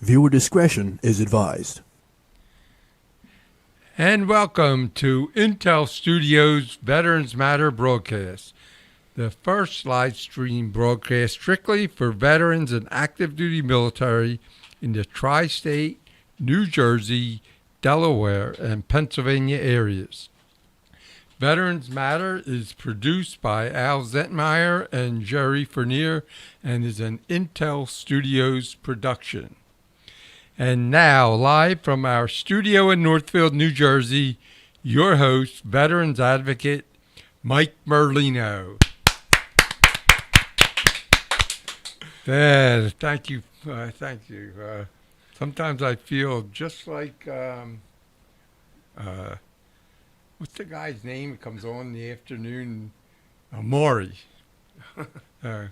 Viewer discretion is advised. And welcome to Intel Studios Veterans Matter broadcast, the first live stream broadcast strictly for veterans and active duty military in the tri-state, New Jersey, Delaware, and Pennsylvania areas. Veterans Matter is produced by Al Zentmeyer and Jerry Fernier and is an Intel Studios production. And now, live from our studio in Northfield, New Jersey, your host, Veterans Advocate, Mike Merlino. Thank you. Sometimes I feel just like, what's the guy's name that comes on in the afternoon? Maury. Is that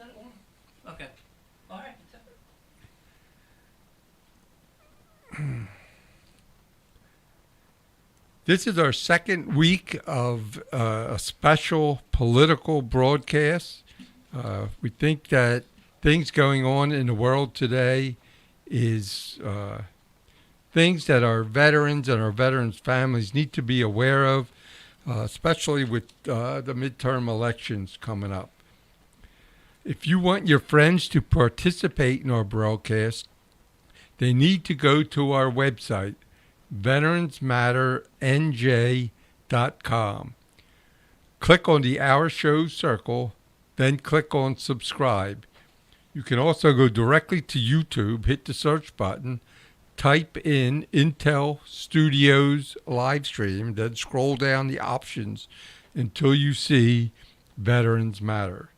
on? Okay. All right. This is our second week of a special political broadcast. We think that things going on in the world today is things that our veterans and our veterans' families need to be aware of, especially with the midterm elections coming up. If you want your friends to participate in our broadcast, they need to go to our website, veteransmatternj.com. Click on the Our Show circle, then click on subscribe. You can also go directly to YouTube, hit the search button, type in Intel Studios live stream, then scroll down the options until you see Veterans Matter.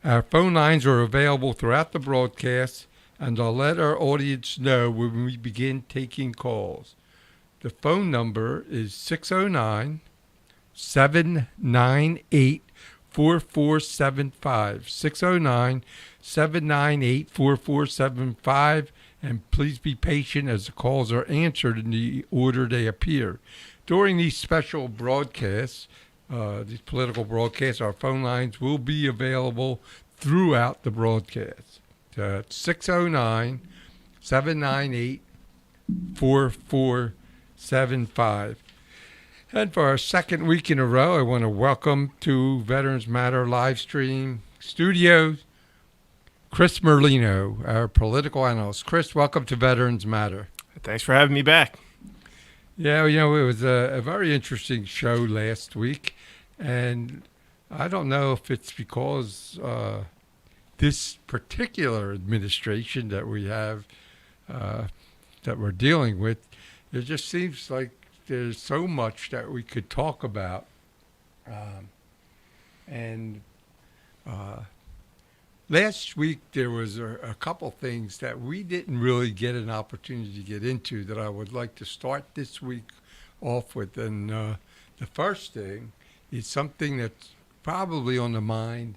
Our phone lines are available throughout the broadcast, and I'll let our audience know when we begin taking calls. The phone number is 609-798-4475, 609-798-4475, and please be patient as the calls are answered in the order they appear. During these special broadcasts, these political broadcasts, our phone lines will be available throughout the broadcast. 609-798-4475. And for our second week in a row, I want to welcome to Veterans Matter live stream studios, Chris Merlino, our political analyst. Chris, welcome to Veterans Matter. Thanks for having me back. Yeah, it was a very interesting show last week, and I don't know if it's because this particular administration that we have, that we're dealing with, it just seems like there's so much that we could talk about. Last week there was a couple things that we didn't really get an opportunity to get into that I would like to start this week off with. And the first thing is something that's probably on the mind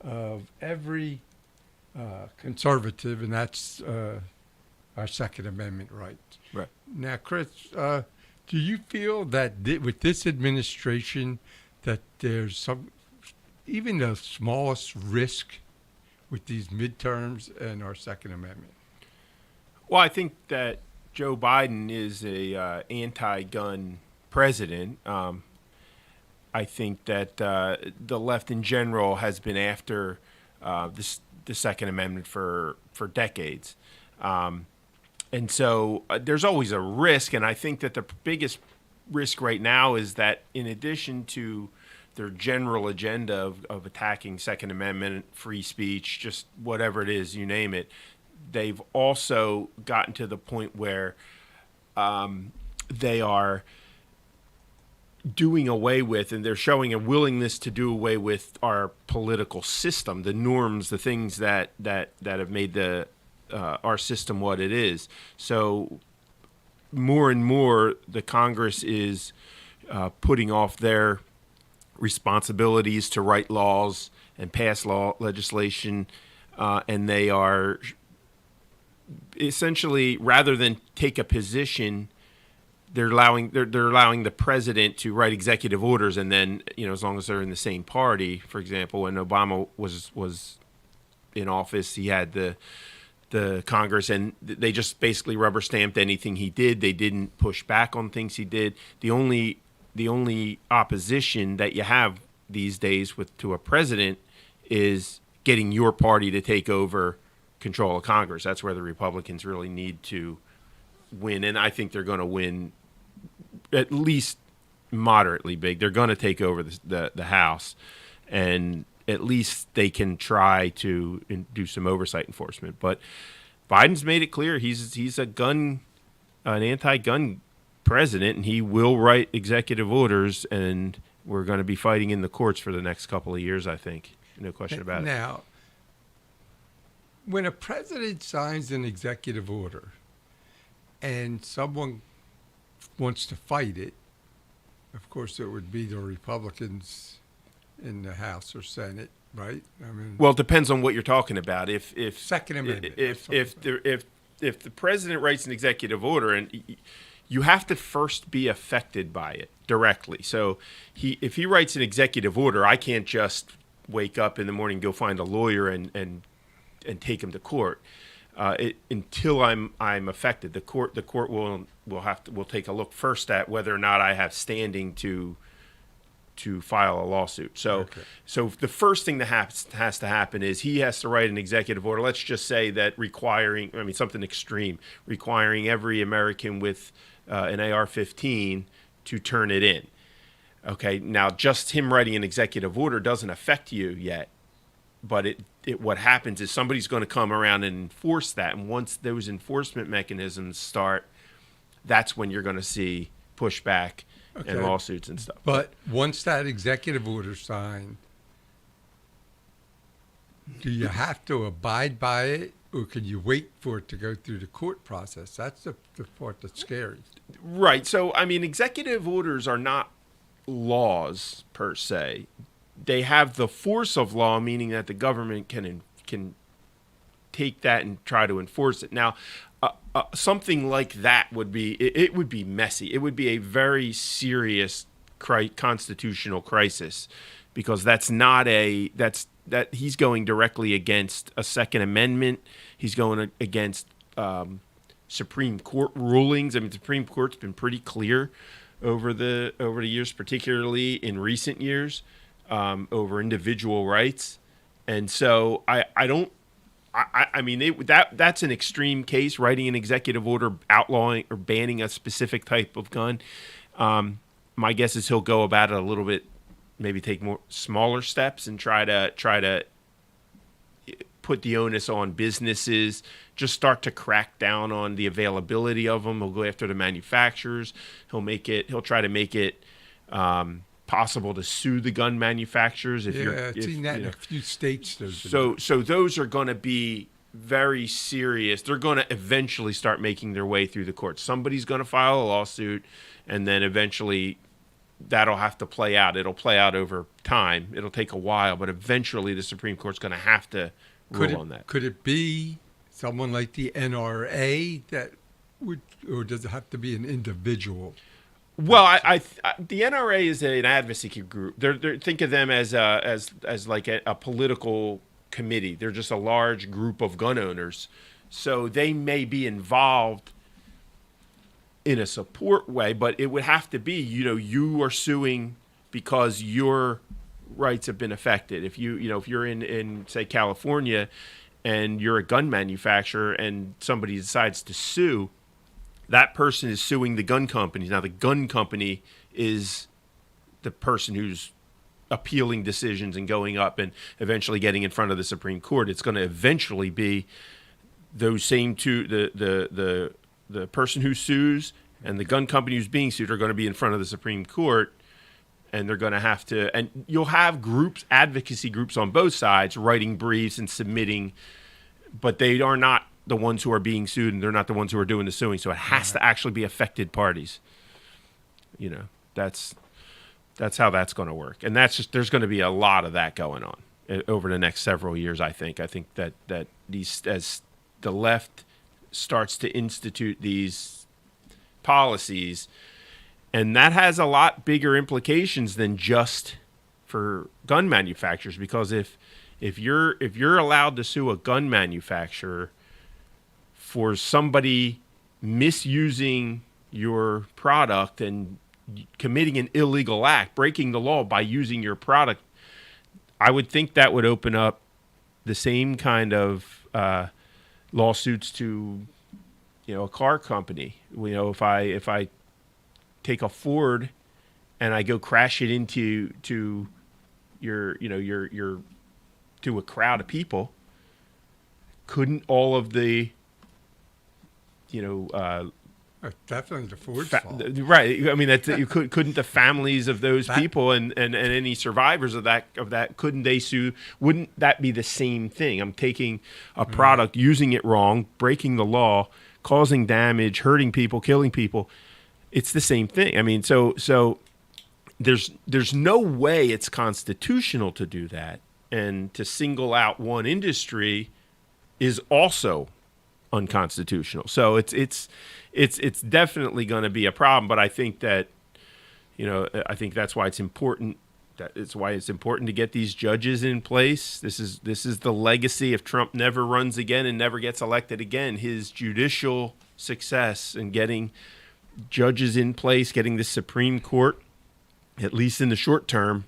of every conservative, and that's our Second Amendment rights. Right. Now, Chris, do you feel that with this administration that there's even the smallest risk with these midterms and our Second Amendment? Well, I think that Joe Biden is a anti-gun president. I think that the left in general has been after the Second Amendment for decades. And so there's always a risk, and I think that the biggest risk right now is that in addition to their general agenda of attacking Second Amendment, free speech, just whatever it is, you name it, they've also gotten to the point where they are doing away with, and they're showing a willingness to do away with our political system, the norms, the things that have made our system what it is. So more and more, the Congress is putting off their responsibilities to write laws and pass legislation, and they are essentially, rather than take a position, they're allowing the president to write executive orders, and then, as long as they're in the same party, for example, when Obama was in office, he had the Congress, and they just basically rubber stamped anything he did. They didn't push back on things he did. The only opposition that you have these days to a president is getting your party to take over control of Congress. That's where the Republicans really need to win, and I think they're going to win at least moderately big. They're going to take over the House, and at least they can try to do some oversight enforcement. But Biden's made it clear he's an anti-gun president, and he will write executive orders, and we're going to be fighting in the courts for the next couple of years, I think. No question about it. Now, when a president signs an executive order and someone wants to fight it, of course, it would be the Republicans in the House or Senate, right? I mean, Well, it depends on what you're talking about. If Second Amendment. if the president writes an executive order, and you have to first be affected by it directly. So if he writes an executive order, I can't just wake up in the morning, go find a lawyer, and take him to court. Until I'm affected, the court will take a look first at whether or not I have standing to file a lawsuit. So the first thing that has to happen is he has to write an executive order. Let's just say that something extreme, requiring every American with an AR-15 to turn it in. Okay, now just him writing an executive order doesn't affect you yet, but what happens is somebody's going to come around and enforce that, and once those enforcement mechanisms start, that's when you're going to see pushback and lawsuits and stuff. But once that executive order signed, do you have to abide by it, or can you wait for it to go through the court process? That's the part that's scary. Right. So, executive orders are not laws per se. They have the force of law, meaning that the government can take that and try to enforce it. Now, something like that would be messy. It would be a very serious constitutional crisis, because that he's going directly against a Second Amendment. He's going against Supreme Court rulings. The Supreme Court's been pretty clear over the years, particularly in recent years, over individual rights. And so that's an extreme case, writing an executive order outlawing or banning a specific type of gun. My guess is he'll go about it a little bit, maybe take more smaller steps and try to put the onus on businesses, just start to crack down on the availability of them. He'll go after the manufacturers. He'll try to make it possible to sue the gun manufacturers. I've seen that in a few states. So those are going to be very serious. They're going to eventually start making their way through the courts. Somebody's going to file a lawsuit, and then eventually that'll have to play out. It'll play out over time. It'll take a while, but eventually the Supreme Court's going to have to rule on that. Could it be someone like the NRA that would, or does it have to be an individual? Well, the NRA is an advocacy group. Think of them as like a political committee. They're just a large group of gun owners, so they may be involved in a support way, but it would have to be, you are suing because your rights have been affected. If you're in say California, and you're a gun manufacturer, and somebody decides to sue, that person is suing the gun company. Now, the gun company is the person who's appealing decisions and going up and eventually getting in front of the Supreme Court. It's going to eventually be those same two, the person who sues and the gun company who's being sued are going to be in front of the Supreme Court, and they're going to have to, and you'll have groups, advocacy groups on both sides writing briefs and submitting, but they are not the ones who are being sued, and they're not the ones who are doing the suing. So it has to actually be affected parties. That's how that's going to work. And there's going to be a lot of that going on over the next several years, I think. I think that as the left starts to institute these policies, and that has a lot bigger implications than just for gun manufacturers, because if If you're allowed to sue a gun manufacturer for somebody misusing your product and committing an illegal act, breaking the law by using your product, I would think that would open up the same kind of lawsuits to, a car company. If I take a Ford and I go crash it into your to a crowd of people, couldn't all of the definitely the Ford's fault. Right. I mean, couldn't the families of those people and any survivors of that couldn't they sue? Wouldn't that be the same thing? I'm taking a product, using it wrong, breaking the law, causing damage, hurting people, killing people. It's the same thing. I mean, so there's no way it's constitutional to do that, and to single out one industry is also unconstitutional. So it's definitely going to be a problem. But I think that I think that's why it's important. It's why it's important to get these judges in place. This is the legacy. If Trump never runs again and never gets elected again, his judicial success in getting judges in place, getting the Supreme Court, at least in the short term,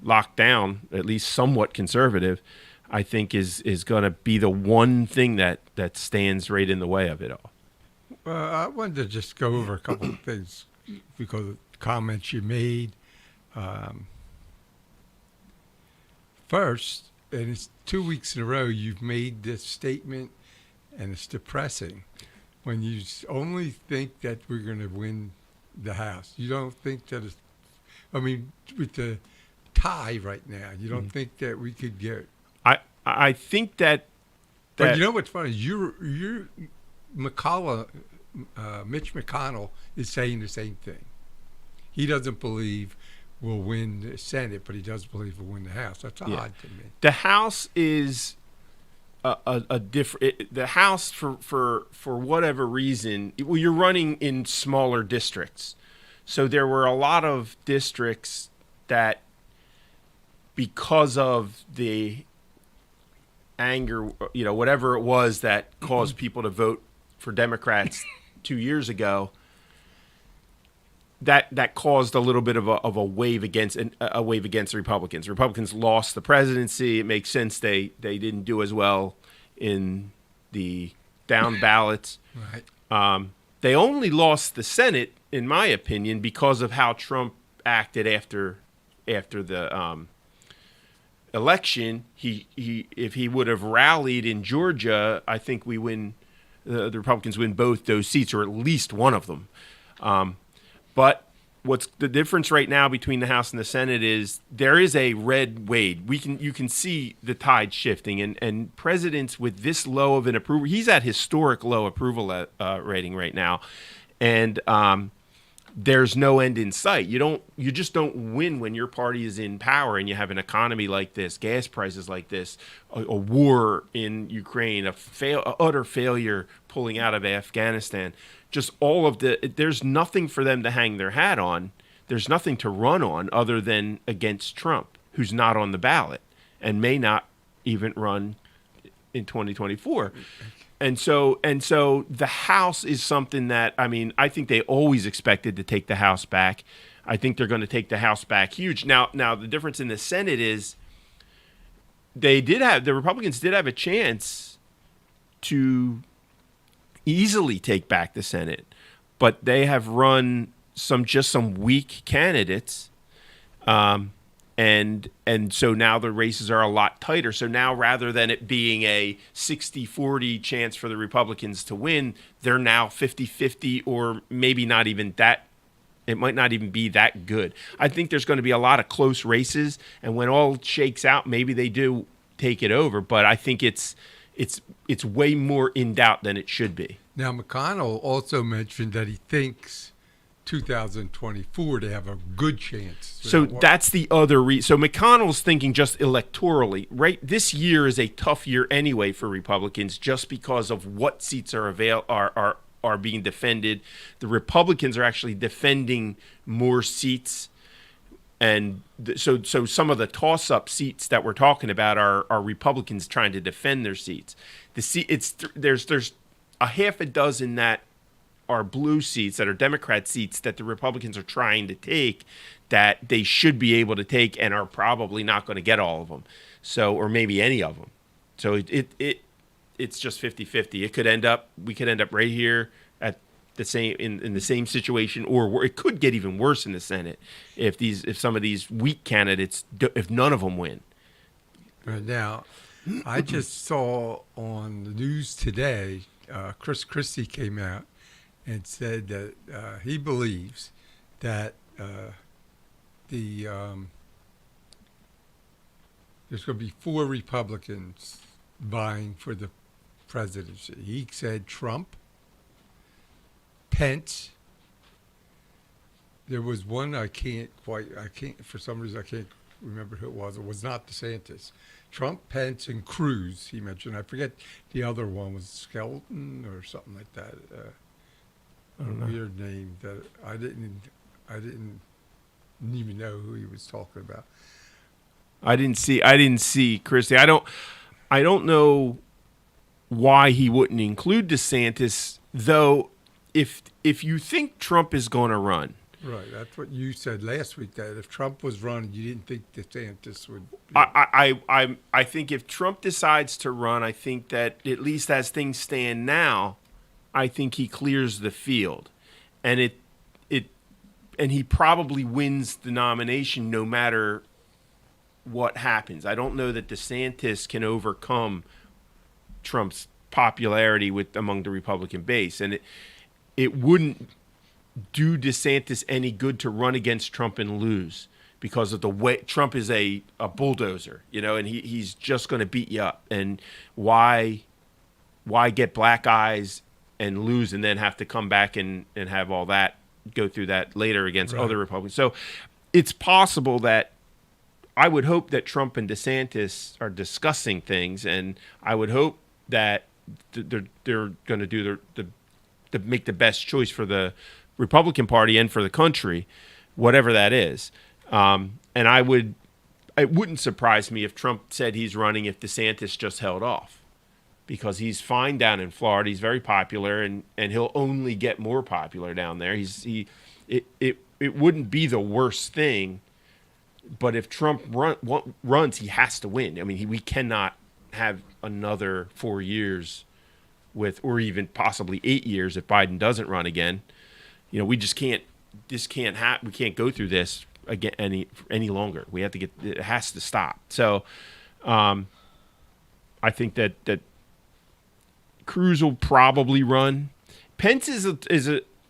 locked down, at least somewhat conservative, I think is going to be the one thing that stands right in the way of it all. Well, I wanted to just go over a couple of things because of the comments you made. First, and it's 2 weeks in a row, you've made this statement, and it's depressing. When you only think that we're going to win the House, you don't think that it's, with the tie right now, you don't think that we could get. I think that. But you know what's funny? Mitch McConnell is saying the same thing. He doesn't believe we'll win the Senate, but he does believe we'll win the House. That's odd to me. The House is a different. The House, for whatever reason, you're running in smaller districts, so there were a lot of districts that, because of the anger, whatever it was that caused people to vote for Democrats 2 years ago, that caused a little bit of a wave against the Republicans. The Republicans lost the presidency. It makes sense they didn't do as well in the down ballots. Right. They only lost the Senate, in my opinion, because of how Trump acted after the election. If he would have rallied in Georgia, I think we win. The Republicans win both those seats, or at least one of them. But what's the difference right now between the House and the Senate is there is a red wave. You can see the tide shifting, and presidents with this low of an approval, he's at historic low approval rating right now, and there's no end in sight. You just don't win when your party is in power and you have an economy like this, gas prices like this, a war in Ukraine, utter failure pulling out of Afghanistan. Just all of there's nothing for them to hang their hat on. There's nothing to run on other than against Trump, who's not on the ballot and may not even run in 2024. And so the House is something that, I think they always expected to take the House back. I think they're going to take the House back huge. Now the difference in the Senate is the Republicans did have a chance to easily take back the Senate, but they have run some weak candidates. And so now the races are a lot tighter. So now, rather than it being a 60-40 chance for the Republicans to win, they're now 50-50, or maybe not even that. It might not even be that good. I think there's going to be a lot of close races, and when all shakes out, maybe they do take it over. But I think it's way more in doubt than it should be. Now, McConnell also mentioned that he thinks 2024 to have a good chance. So that's the other reason. So McConnell's thinking just electorally, right? This year is a tough year anyway for Republicans, just because of what seats are being defended. The Republicans are actually defending more seats And so some of the toss-up seats that we're talking about are Republicans trying to defend their seats. There's a half a dozen that are blue seats, that are Democrat seats, that the Republicans are trying to take, that they should be able to take and are probably not going to get all of them. So, or maybe any of them. So it's just 50-50. We could end up right here at the same in the same situation, or it could get even worse in the Senate if some of these weak candidates, if none of them win. Now, I just saw on the news today, Chris Christie came out and said that he believes that there's going to be 4 Republicans vying for the presidency. He said Trump, Pence. There was one for some reason I can't remember who it was. It was not DeSantis. Trump, Pence, and Cruz, he mentioned. I forget the other one was Skelton or something like that. A weird name that I didn't even know who he was talking about. I didn't see Christie. I don't know why he wouldn't include DeSantis, though. If you think Trump is going to run, right? That's what you said last week. That if Trump was running, you didn't think DeSantis would. I think if Trump decides to run, I think that at least as things stand now, I think he clears the field, and he probably wins the nomination no matter what happens. I don't know that DeSantis can overcome Trump's popularity among the Republican base, and it wouldn't do DeSantis any good to run against Trump and lose because of the way Trump is a bulldozer, and he's just going to beat you up. And why get black eyes and lose and then have to come back and have all that, go through that later against other Republicans. So it's possible that I would hope that Trump and DeSantis are discussing things, and I would hope that they're going to do to make the best choice for the Republican Party and for the country, whatever that is. And it wouldn't surprise me if Trump said he's running if DeSantis just held off, because he's fine down in Florida. He's very popular, and he'll only get more popular down there. It wouldn't be the worst thing, but if Trump runs, he has to win. I mean, we cannot have another 4 years or even possibly 8 years if Biden doesn't run again. We just can't. We can't go through this again any longer. We have to get. It has to stop. So, I think that Cruz will probably run. Pence is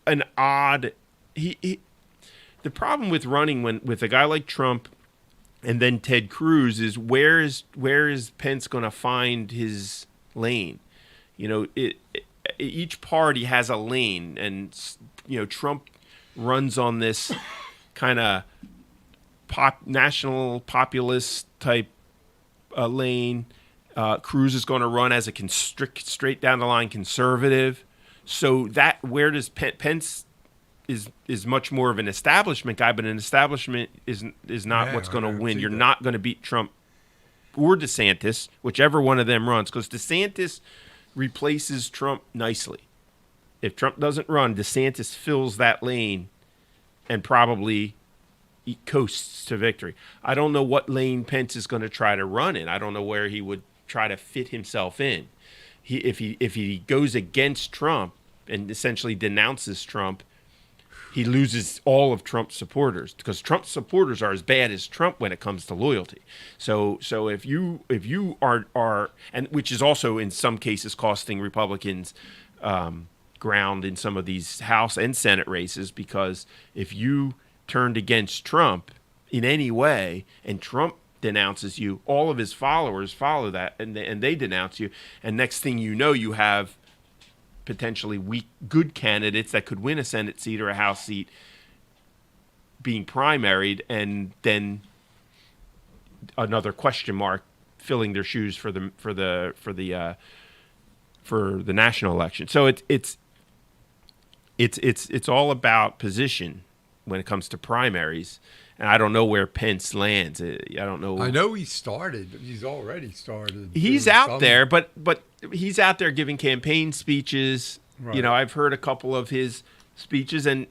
an odd. The problem with running with a guy like Trump and then Ted Cruz is where is Pence going to find his lane? Each party has a lane, and Trump runs on this kind of national populist type lane. Cruz is going to run as a straight down the line conservative. So that where does Pence is much more of an establishment guy, but an establishment is not what's going to win. You're not going to beat Trump or DeSantis, whichever one of them runs, because DeSantis replaces Trump nicely. If Trump doesn't run, DeSantis fills that lane and probably coasts to victory. I don't know what lane Pence is going to try to run in. I don't know where he would try to fit himself in. If he goes against Trump and essentially denounces Trump, he loses all of Trump's supporters, because Trump's supporters are as bad as Trump when it comes to loyalty. So if you are, and which is also in some cases costing Republicans ground in some of these House and Senate races, because if you turned against Trump in any way and Trump denounces you, all of his followers follow that and they denounce you, and next thing you know, you have potentially good candidates that could win a Senate seat or a House seat being primaried, and then another question mark filling their shoes for the national election. So it's all about position when it comes to primaries. And I don't know where Pence lands. I don't know. I know he started. He's already started. He's doing out some- there, but he's out there giving campaign speeches. Right. You know, I've heard a couple of his speeches, and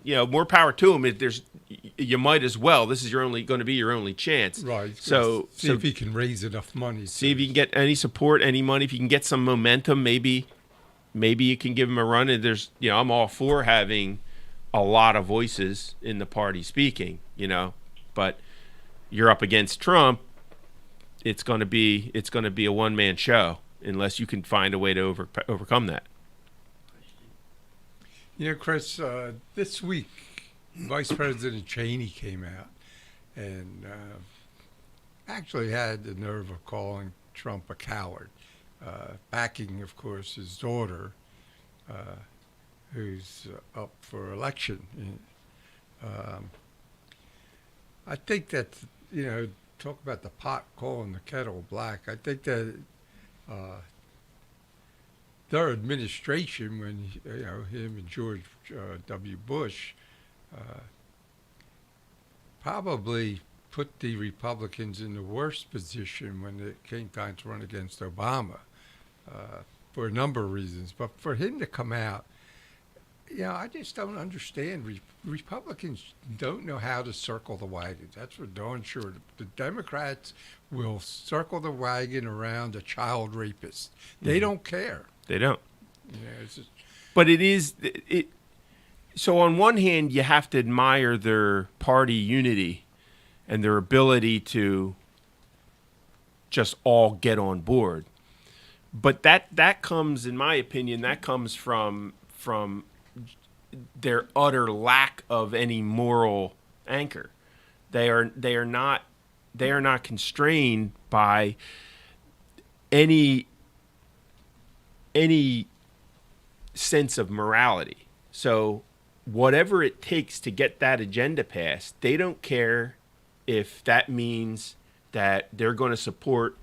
you know, more power to him. If there's, you might as well. This is going to be your only chance. Right. So see if he can raise enough money. See if you can get any support, any money. If you can get some momentum, maybe you can give him a run. And there's, you know, I'm all for having a lot of voices in the party speaking, you know, but you're up against Trump. It's going to be a one-man show unless you can find a way to overcome that. You know, Chris, this week, Vice President Cheney came out and actually had the nerve of calling Trump a coward, backing, of course, his daughter, who's up for election. I think that, you know, talk about the pot calling the kettle black. I think that their administration, when, you know, him and George W. Bush probably put the Republicans in the worst position when it came time to run against Obama for a number of reasons. But for him to come out, you know, I just don't understand. Republicans don't know how to circle the wagon. That's for darn sure. The Democrats will circle the wagon around a child rapist. They don't care. They don't. You know, it's just, But it. So on one hand, you have to admire their party unity and their ability to just all get on board. But that comes, in my opinion, that comes from their utter lack of any moral anchor. They are not constrained by any sense of morality. So whatever it takes to get that agenda passed, they don't care if that means that they're going to support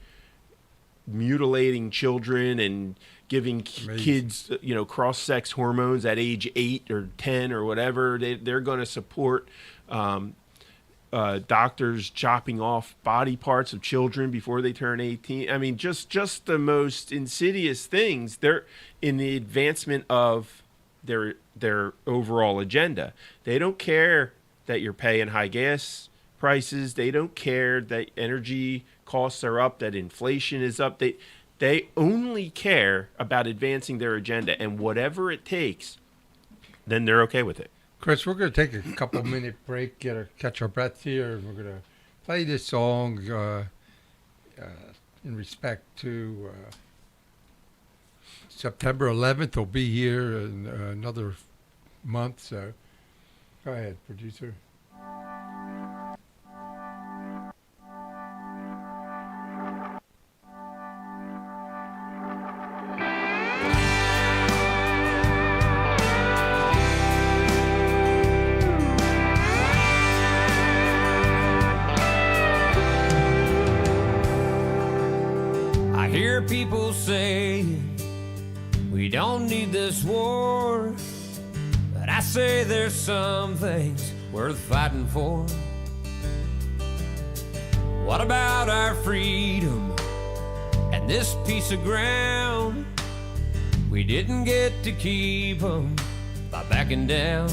mutilating children and giving kids, you know, cross-sex hormones at age 8 or 10 or whatever. They're going to support doctors chopping off body parts of children before they turn 18. I mean, just the most insidious things. They're in the advancement of their overall agenda. They don't care that you're paying high gas prices. They don't care that energy costs are up, that inflation is up. They only care about advancing their agenda, and whatever it takes, then they're okay with it. Chris, we're going to take a couple-minute break, catch our breath here, and we're going to play this song in respect to September 11th. Will be here in another month, so go ahead, producer. People say we don't need this war, but I say there's some things worth fighting for. What about our freedom and this piece of ground? We didn't get to keep them by backing down.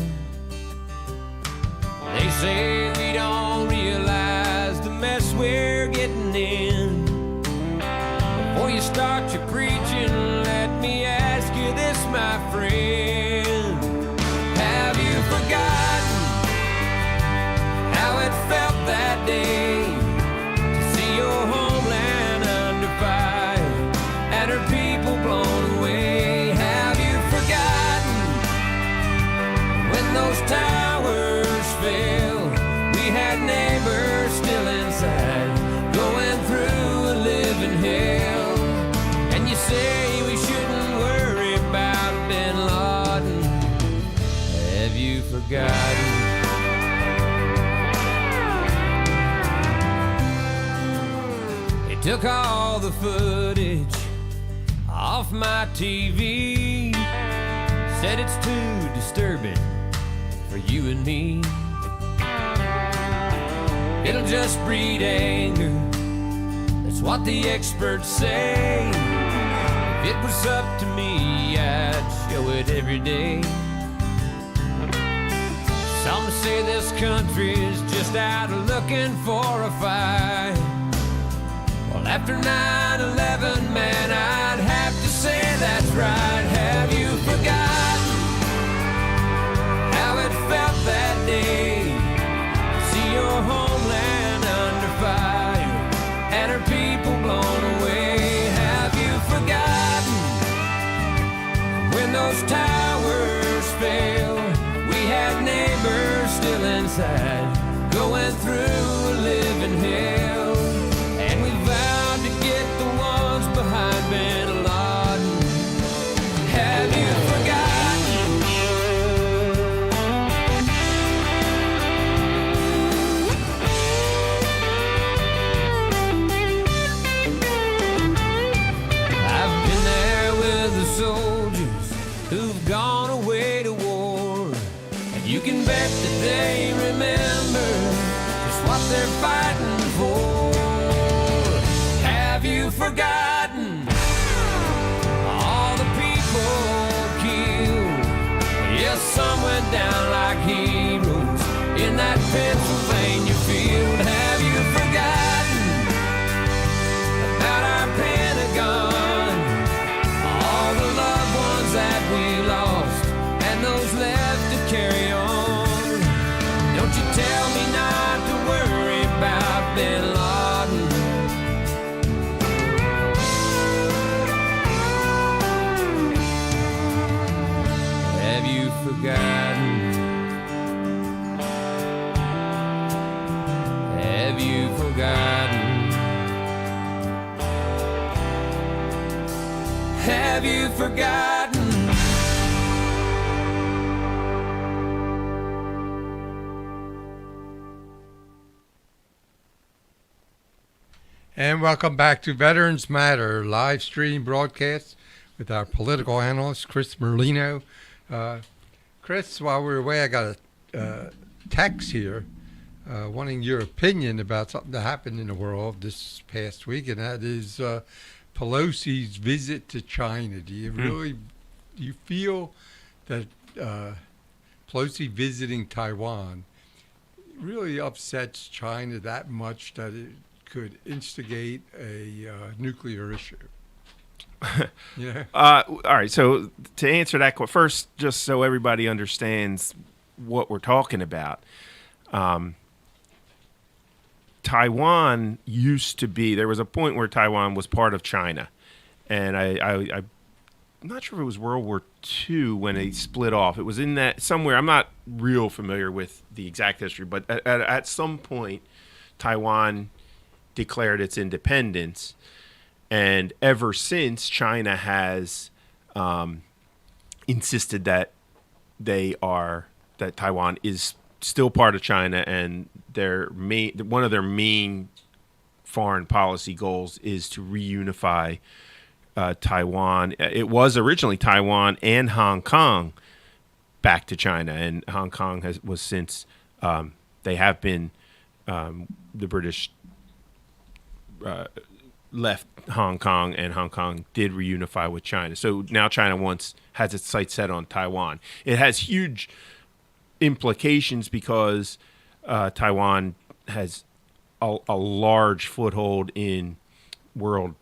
They say we don't realize the mess we're getting in. Before you start your preaching, let me ask you this, my friend. Have you forgotten how it felt that day to see your homeland under fire and her people blown away? Have you forgotten when those towers fell? We had neighbors still inside, going through a living hell. Say we shouldn't worry about Bin Laden. Have you forgotten? They took all the footage off my TV. Said it's too disturbing for you and me. It'll just breed anger, that's what the experts say. If it was up to me, I'd show it every day. Some say this country's just out looking for a fight. Well, after 9/11, man, I'd have to say that's right. Have you forgotten how it felt that day? See your homeland under fire and her people blown away. Have you forgotten when those towers fell? We had neighbors still inside, going through a living hell. And we vowed to get the ones behind Bin Laden. Have you forgotten? I've been there with the soldiers who've gone away to war. And you can bet that they remember just what they're fighting for. Have you forgotten all the people killed? Yes, some went down like heroes in that Pennsylvania field. Have you forgotten about our Pentagon? All the loved ones that we lost and those left to carry on. Don't you tell me not to worry about Bin Laden. Have you forgotten? Have you forgotten? Have you forgotten? And welcome back to Veterans Matter live stream broadcast with our political analyst, Chris Merlino. Chris, while we're away, I got a text here wanting your opinion about something that happened in the world this past week, and that is Pelosi's visit to China. Do you feel that Pelosi visiting Taiwan really upsets China that much that it could instigate a nuclear issue? Yeah. All right. So to answer that first, just so everybody understands what we're talking about, Taiwan used to be. There was a point where Taiwan was part of China, and I'm not sure if it was World War II when they split off. It was in that somewhere. I'm not real familiar with the exact history, but at some point, Taiwan declared its independence, and ever since, China has insisted that Taiwan is still part of China, and one of their main foreign policy goals is to reunify Taiwan. It was originally Taiwan and Hong Kong back to China, and Hong Kong was since they have been the British left Hong Kong, and Hong Kong did reunify with China. So now China has its sights set on Taiwan. It has huge implications because Taiwan has a large foothold in world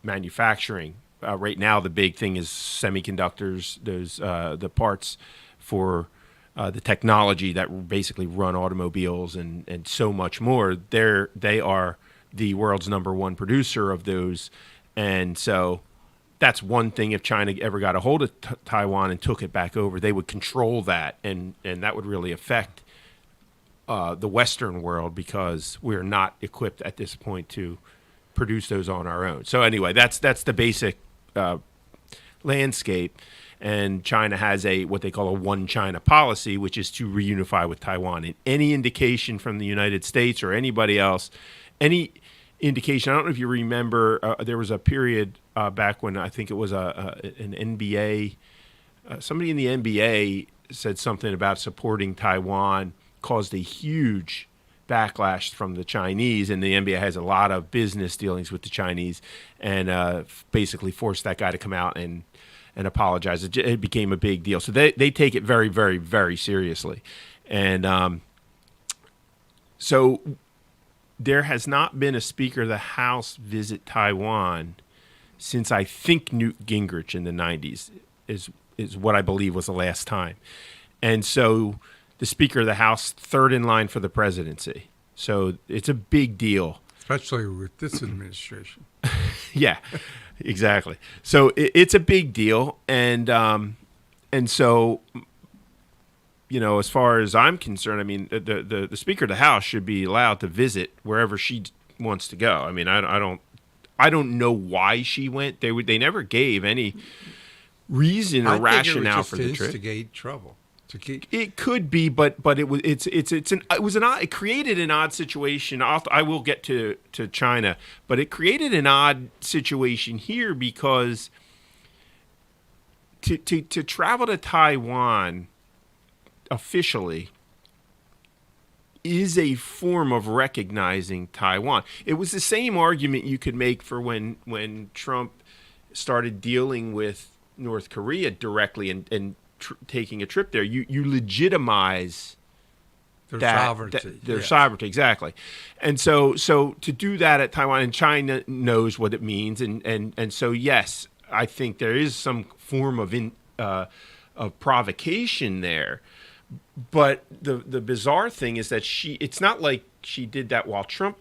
manufacturing. Right now, the big thing is semiconductors, those the parts for the technology that basically run automobiles and so much more. They are the world's number one producer of those, and so that's one thing. If China ever got a hold of Taiwan and took it back over, they would control that, and that would really affect the Western world, because we're not equipped at this point to produce those on our own. So anyway, that's the basic landscape. And China has what they call a one China policy, which is to reunify with Taiwan. And any indication from the United States or anybody else, any indication, I don't know if you remember, there was a period back when I think it was an NBA, somebody in the NBA said something about supporting Taiwan, caused a huge backlash from the Chinese, and the NBA has a lot of business dealings with the Chinese, and basically forced that guy to come out and apologize. It became a big deal. So they take it very, very, very seriously. And so there has not been a Speaker of the House visit Taiwan since I think Newt Gingrich in the 90s is what I believe was the last time. And so the Speaker of the House, third in line for the presidency. So it's a big deal. Especially with this administration. Yeah, exactly. So it's a big deal. And so, as far as I'm concerned, I mean, the Speaker of the House should be allowed to visit wherever she wants to go. I mean, I don't know why she went. They never gave any reason or rationale for the trip. To instigate trouble. It could be, but it created an odd situation. I will get to China, but it created an odd situation here because to travel to Taiwan officially is a form of recognizing Taiwan. It was the same argument you could make for when Trump started dealing with North Korea directly and taking a trip there. You legitimize their sovereignty. Their yes. sovereignty, exactly. And so to do that at Taiwan, and China knows what it means, and so yes, I think there is some form of provocation there. But the bizarre thing is that it's not like she did that while Trump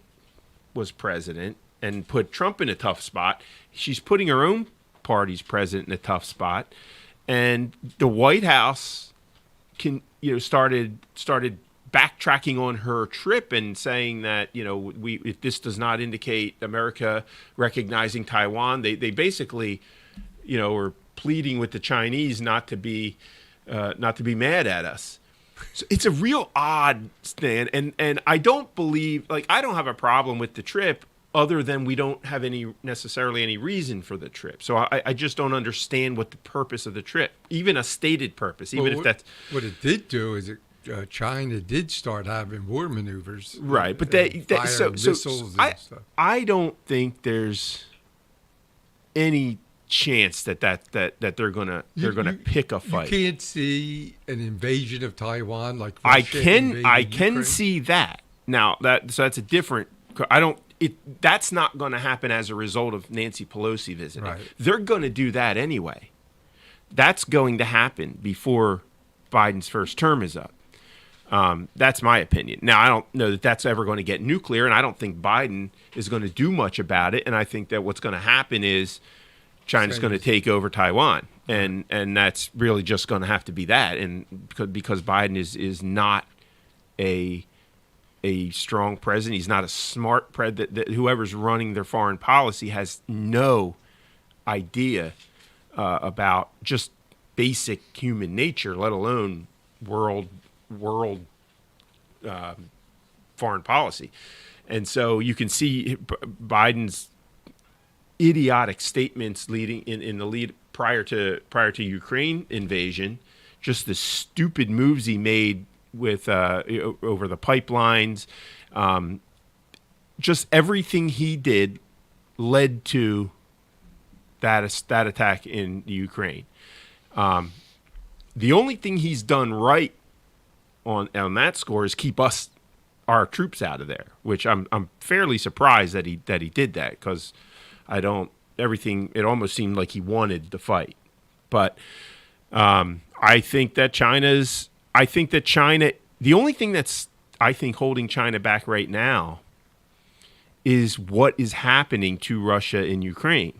was president and put Trump in a tough spot. She's putting her own party's president in a tough spot. And the White House started backtracking on her trip and saying that, if this does not indicate America recognizing Taiwan, they basically, were pleading with the Chinese not to be mad at us. So it's a real odd thing, and I don't believe, I don't have a problem with the trip, other than we don't have necessarily any reason for the trip. So I just don't understand what the purpose of the trip, even a stated purpose, even if that's what it did do is China did start having war maneuvers, right? But missiles and stuff. I don't think there's any chance that they're gonna pick a fight. You can't see an invasion of Taiwan like Russia I can Ukraine. see that now. That's a different. That's not going to happen as a result of Nancy Pelosi visiting. Right. They're going to do that anyway. That's going to happen before Biden's first term is up. That's my opinion. Now, I don't know that that's ever going to get nuclear, and I don't think Biden is going to do much about it. And I think that what's going to happen is China's going to take over Taiwan, and that's really just going to have to be that. And because Biden is not a strong president, he's not a smart president. That whoever's running their foreign policy has no idea about just basic human nature, let alone world foreign policy. And so you can see Biden's idiotic statements leading in the lead prior to Ukraine invasion, just the stupid moves he made with over the pipelines, just everything he did led to that attack in Ukraine. The only thing he's done right on that score is keep our troops out of there, which I'm fairly surprised that he did that, because it almost seemed like he wanted the fight. But I think that the only thing that's, I think, holding China back right now is what is happening to Russia in Ukraine,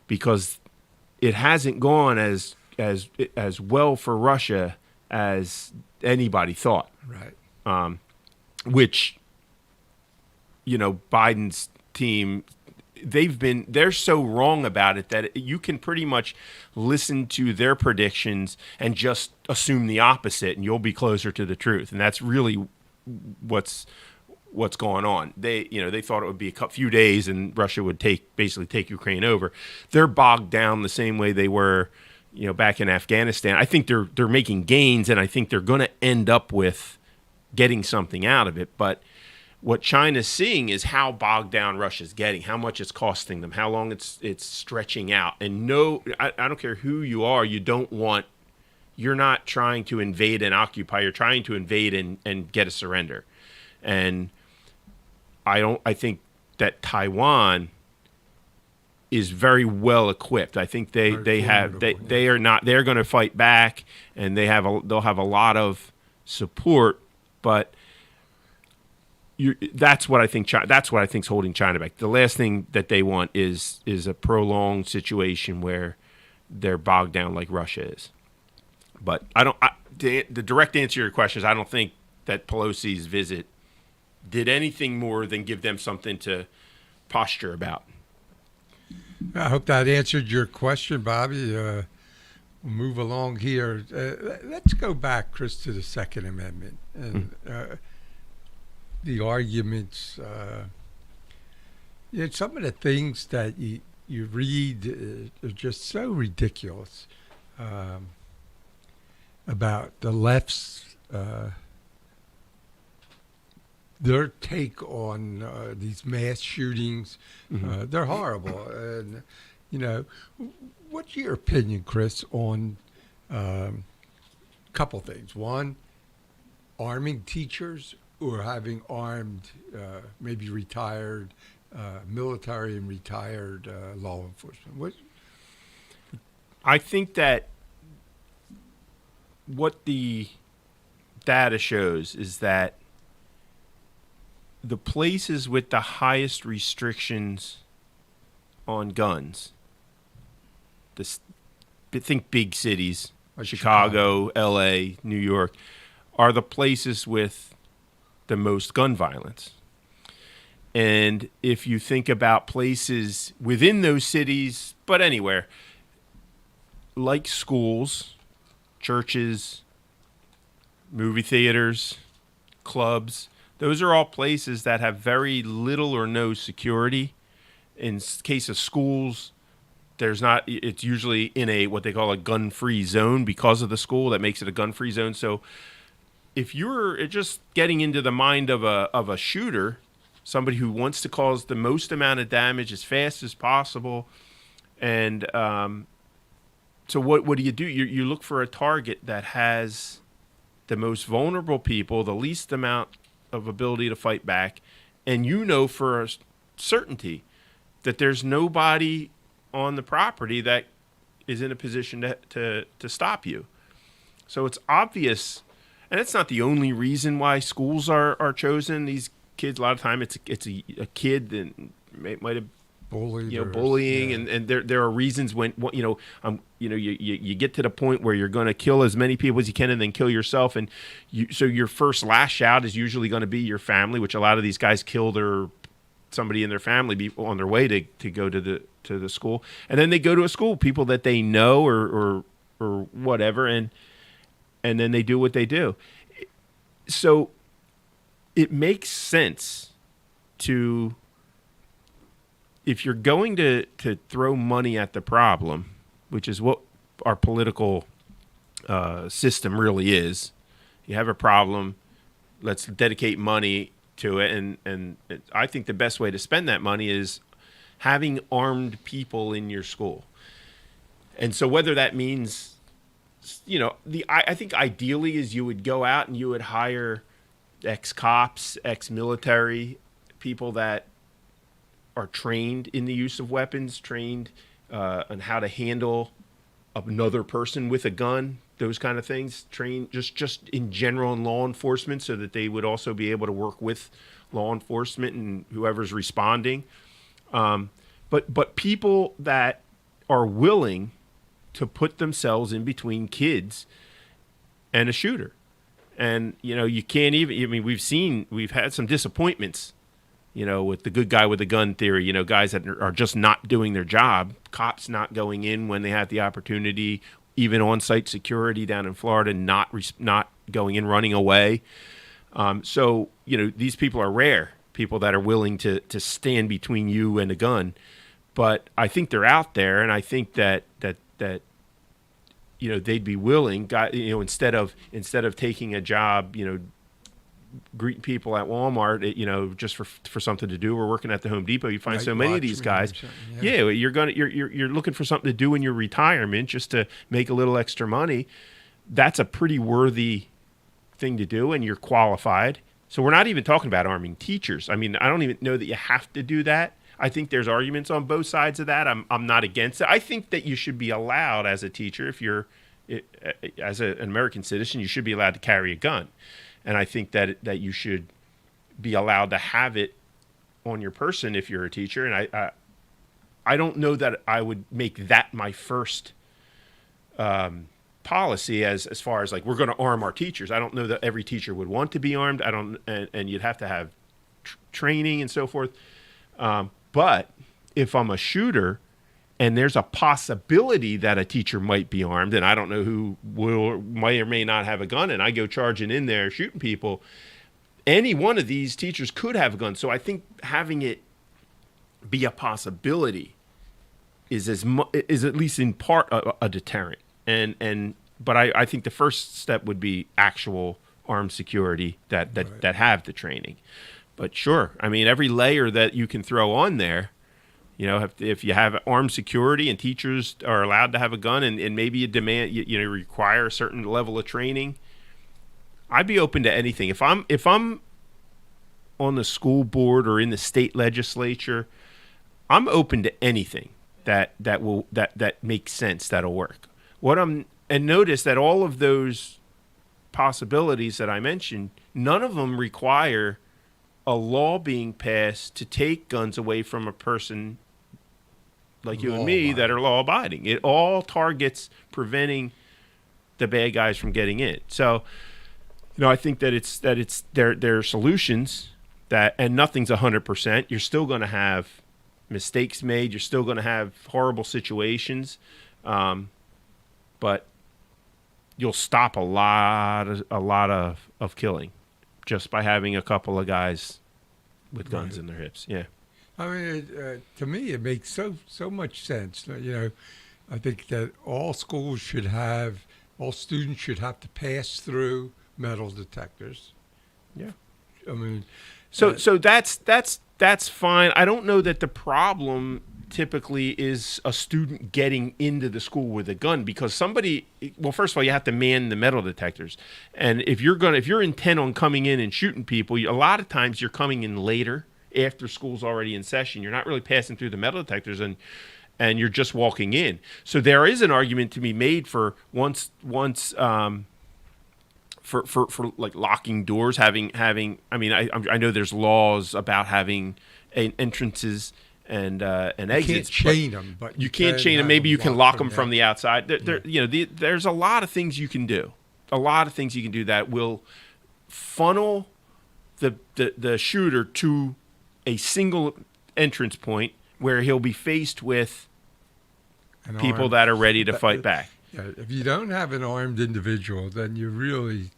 because it hasn't gone as well for Russia as anybody thought. Right. Which, Biden's team, they're so wrong about it that you can pretty much listen to their predictions and just assume the opposite, and you'll be closer to the truth. And that's really what's going on. They thought it would be a few days and Russia would basically take Ukraine over. They're bogged down the same way they were, back in Afghanistan. I think they're making gains, and I think they're going to end up with getting something out of it. But what China's seeing is how bogged down Russia's getting, how much it's costing them, how long it's stretching out. And no, I don't care who you are, you're not trying to invade and occupy. You're trying to invade and get a surrender. And I think that Taiwan is very well equipped. I think they're going to fight back, and they'll have a lot of support, but that's what I think is holding China back. The last thing that they want is a prolonged situation where they're bogged down like Russia is. But the direct answer to your question is I don't think that Pelosi's visit did anything more than give them something to posture about. I hope that answered your question, Bobby. We'll move along here. Let's go back, Chris, to the Second Amendment and the arguments. Some of the things that you read are just so ridiculous about the left's their take on these mass shootings. They're horrible. And, what's your opinion, Chris, on a couple things? One, arming teachers or having armed, maybe retired military and retired law enforcement? I think that what the data shows is that the places with the highest restrictions on guns, think big cities, like Chicago, LA, New York, are the places with the most gun violence. And if you think about places within those cities, but anywhere, like schools, churches, movie theaters, clubs, those are all places that have very little or no security. In case of schools, it's usually in what they call a gun-free zone because of the school. That makes it a gun-free zone. So if you're just getting into the mind of a shooter, somebody who wants to cause the most amount of damage as fast as possible, and so what do? You look for a target that has the most vulnerable people, the least amount of ability to fight back, and for a certainty that there's nobody on the property that is in a position to stop you. So it's obvious, and it's not the only reason why schools are chosen. These kids, a lot of time, it's a kid that might have bullying, yeah. and there are reasons when you get to the point where you're going to kill as many people as you can and then kill yourself, and so your first lash out is usually going to be your family, which a lot of these guys kill somebody in their family on their way to go to the school, and then they go to a school, people that they know or whatever, and then they do what they do. So it makes sense to, if you're going to throw money at the problem, which is what our political system really is, you have a problem, let's dedicate money to it. And I think the best way to spend that money is having armed people in your school. And so whether that means, I think ideally is you would go out and you would hire ex-cops, ex-military, people that are trained in the use of weapons, trained on how to handle another person with a gun, those kind of things, trained just in general in law enforcement, so that they would also be able to work with law enforcement and whoever's responding. But people that are willing to put themselves in between kids and a shooter. And, you can't even, we've had some disappointments, with the good guy with the gun theory, guys that are just not doing their job, cops not going in when they have the opportunity, even on-site security down in Florida, not going in, running away. So, these people are rare, people that are willing to stand between you and a gun. But I think they're out there, and I think that they'd be willing, instead of taking a job, greeting people at Walmart, just for something to do, or working at the Home Depot. You find Night so many of watchman these or guys. something, Yeah, you're looking for something to do in your retirement just to make a little extra money. That's a pretty worthy thing to do, and you're qualified. So we're not even talking about arming teachers. I mean, I don't even know that you have to do that. I think there's arguments on both sides of that. I'm not against it. I think that you should be allowed as a teacher, if you're as an American citizen, you should be allowed to carry a gun. And I think that you should be allowed to have it on your person if you're a teacher. And I don't know that I would make that my first policy as far as like, we're going to arm our teachers. I don't know that every teacher would want to be armed. And you'd have to have training and so forth. But if I'm a shooter and there's a possibility that a teacher might be armed, and I don't know who may or may not have a gun, and I go charging in there shooting people, any one of these teachers could have a gun. So I think having it be a possibility is at least in part a deterrent. But I think the first step would be actual armed security that have the training. But sure, I mean, every layer that you can throw on there, if you have armed security and teachers are allowed to have a gun, and maybe you require a certain level of training, I'd be open to anything. If I'm on the school board or in the state legislature, I'm open to anything that makes sense, that'll work. And notice that all of those possibilities that I mentioned, none of them require a law being passed to take guns away from a person like you and me that are law-abiding. It all targets preventing the bad guys from getting in. So, I think that there are solutions and nothing's 100%. You're still going to have mistakes made. You're still going to have horrible situations, but you'll stop a lot of killing just by having a couple of guys with guns in their hips. Yeah. I mean, to me, it makes so much sense. I think that all students should have to pass through metal detectors. Yeah. I mean, so that's fine. I don't know that the problem typically is a student getting into the school with a gun, because first of all, you have to man the metal detectors. And if you're intent on coming in and shooting people, a lot of times you're coming in later after school's already in session. You're not really passing through the metal detectors, and you're just walking in. So there is an argument to be made for for like locking doors, having. I mean, I know there's laws about having entrances and exits. You can't chain them, but you can't chain them. Maybe you can lock them from the outside. There's a lot of things you can do. A lot of things you can do that will funnel the shooter to a single entrance point where he'll be faced with people that are ready to fight back. Yeah, if you don't have an armed individual, then you really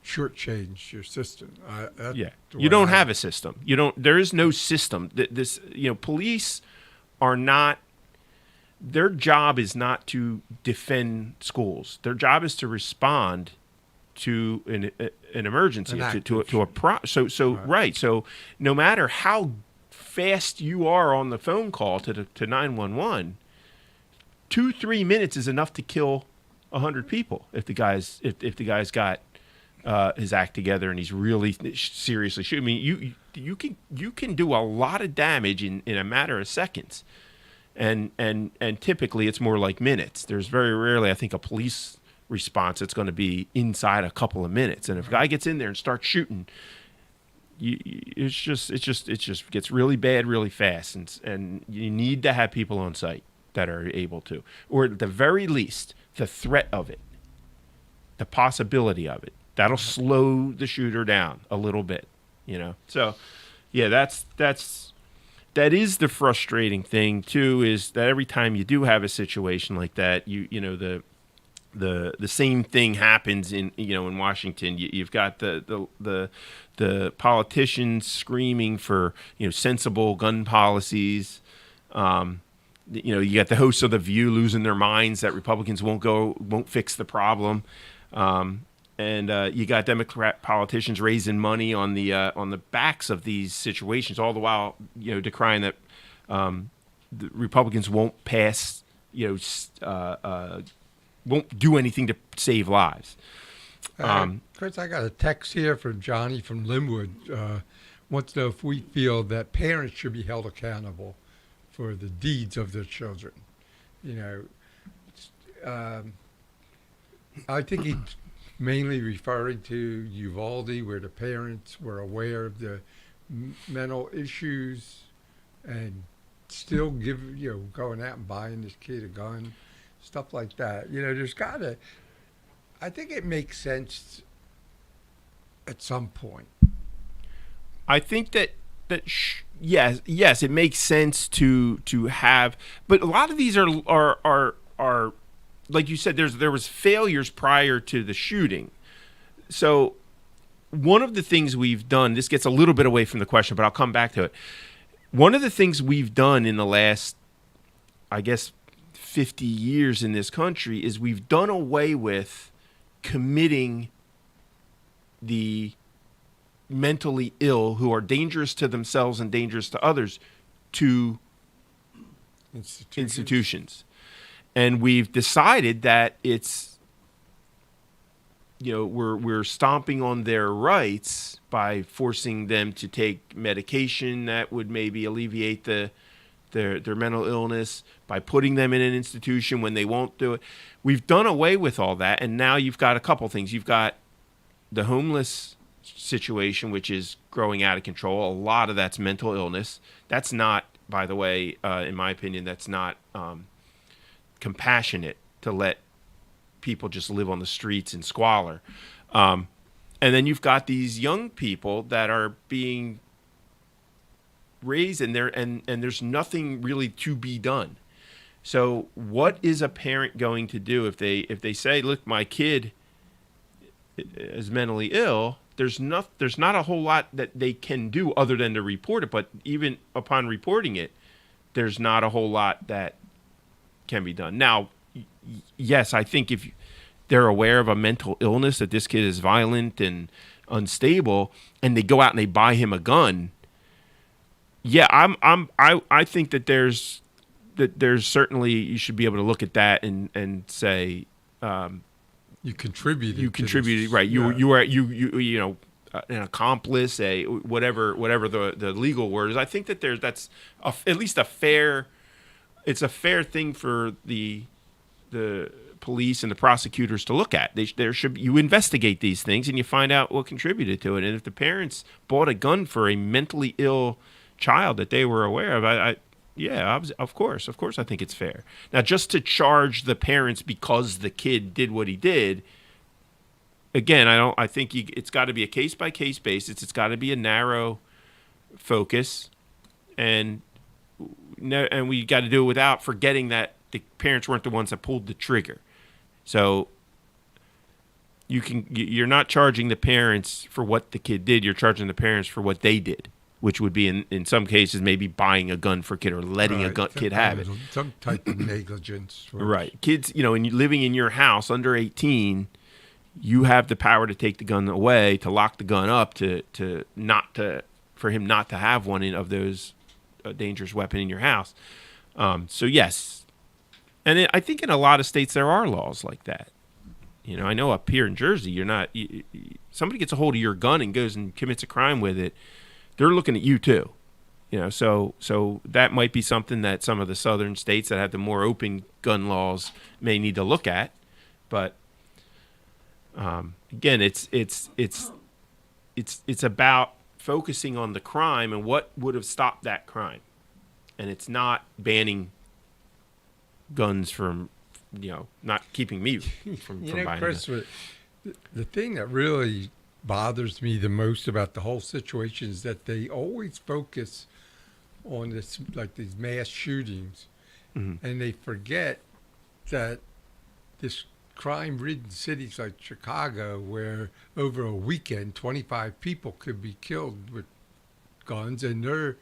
shortchange your system. You don't have a system. There is no system. Police are not. Their job is not to defend schools. Their job is to respond to an emergency, right. So no matter how fast you are on the phone call to 911, 2-3 minutes is enough to kill 100 people if the guy's got his act together and he's really seriously shooting. I mean, you can do a lot of damage in a matter of seconds, and typically it's more like minutes. There's very rarely, I think, a police response that's going to be inside a couple of minutes. And if a guy gets in there and starts shooting, it just gets really bad really fast, and you need to have people on site that are able to, or at the very least, the threat of it, the possibility of it, that'll slow the shooter down a little bit, So, yeah, that is the frustrating thing too, is that every time you do have a situation like that, the same thing happens in Washington. You've got the politicians screaming for sensible gun policies. You got the hosts of The View losing their minds that Republicans won't fix the problem. And you got Democrat politicians raising money on the backs of these situations, all the while decrying that the Republicans won't pass, won't do anything to save lives. Chris, I got a text here from Johnny from Linwood. Wants to know if we feel that parents should be held accountable for the deeds of their children. I think he's mainly referring to Uvalde, where the parents were aware of the mental issues and still going out and buying this kid a gun, stuff like that. I think it makes sense at some point. I think that yes, it makes sense to have, but a lot of these are like you said. There was failures prior to the shooting, so one of the things we've done. This gets a little bit away from the question, but I'll come back to it. One of the things we've done in the last, I guess, 50 years in this country is we've done away with committing the mentally ill who are dangerous to themselves and dangerous to others to institutions. And we've decided that it's, we're stomping on their rights by forcing them to take medication that would maybe alleviate their mental illness, by putting them in an institution when they won't do it. We've done away with all that, and now you've got a couple things. You've got the homeless situation, which is growing out of control. A lot of that's mental illness. That's not, by the way, in my opinion, that's not compassionate to let people just live on the streets in squalor. And then you've got these young people that are being raised, and there's nothing really to be done. So what is a parent going to do if they say, look, my kid is mentally ill? There's not a whole lot that they can do other than to report it. But even upon reporting it, there's not a whole lot that can be done. Now, yes, I think if they're aware of a mental illness, that this kid is violent and unstable, and they go out and they buy him a gun, yeah, I think that there's certainly, you should be able to look at that and say, you contributed, right? You are an accomplice, whatever the legal word is. I think that that's at least a fair. It's a fair thing for the police and the prosecutors to look at. You investigate these things and you find out what contributed to it. And if the parents bought a gun for a mentally ill child that they were aware of, of course, I think it's fair. Now, just to charge the parents because the kid did what he did, again, I think it's got to be a case by case basis. It's got to be a narrow focus, and we got to do it without forgetting that the parents weren't the ones that pulled the trigger. So you're not charging the parents for what the kid did. You're charging the parents for what they did, which would be in some cases maybe buying a gun for a kid or letting a kid have it. Some type of negligence. Right. Kids, and living in your house under 18, you have the power to take the gun away, to lock the gun up, for him not to have one of those dangerous weapon in your house. So yes. And I think in a lot of states there are laws like that. I know up here in Jersey, somebody gets a hold of your gun and goes and commits a crime with it, they're looking at you too. So that might be something that some of the southern states that have the more open gun laws may need to look at. But again, it's about focusing on the crime and what would have stopped that crime. And it's not banning guns from, not keeping me from buying Chris, them. The thing that really bothers me the most about the whole situation is that they always focus on this, like these mass shootings, Mm-hmm. and they forget that this crime-ridden cities like Chicago, where over a weekend 25 people could be killed with guns, and their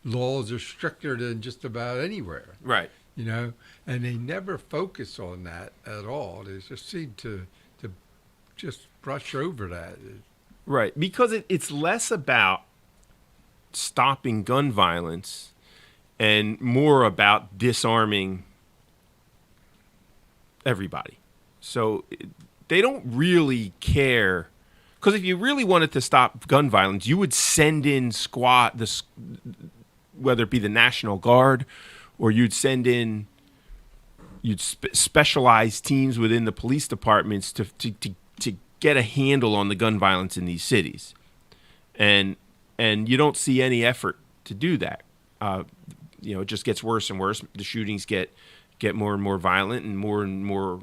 laws are stricter than just about anywhere. Right. and they never focus on that at all. They just seem to just brush over that. Right, because it's less about stopping gun violence and more about disarming everybody. So they don't really care, because if you really wanted to stop gun violence, you would send in whether it be the National Guard, or you'd specialize teams within the police departments to get a handle on the gun violence in these cities, and you don't see any effort to do that. It just gets worse and worse. The shootings get more and more violent and more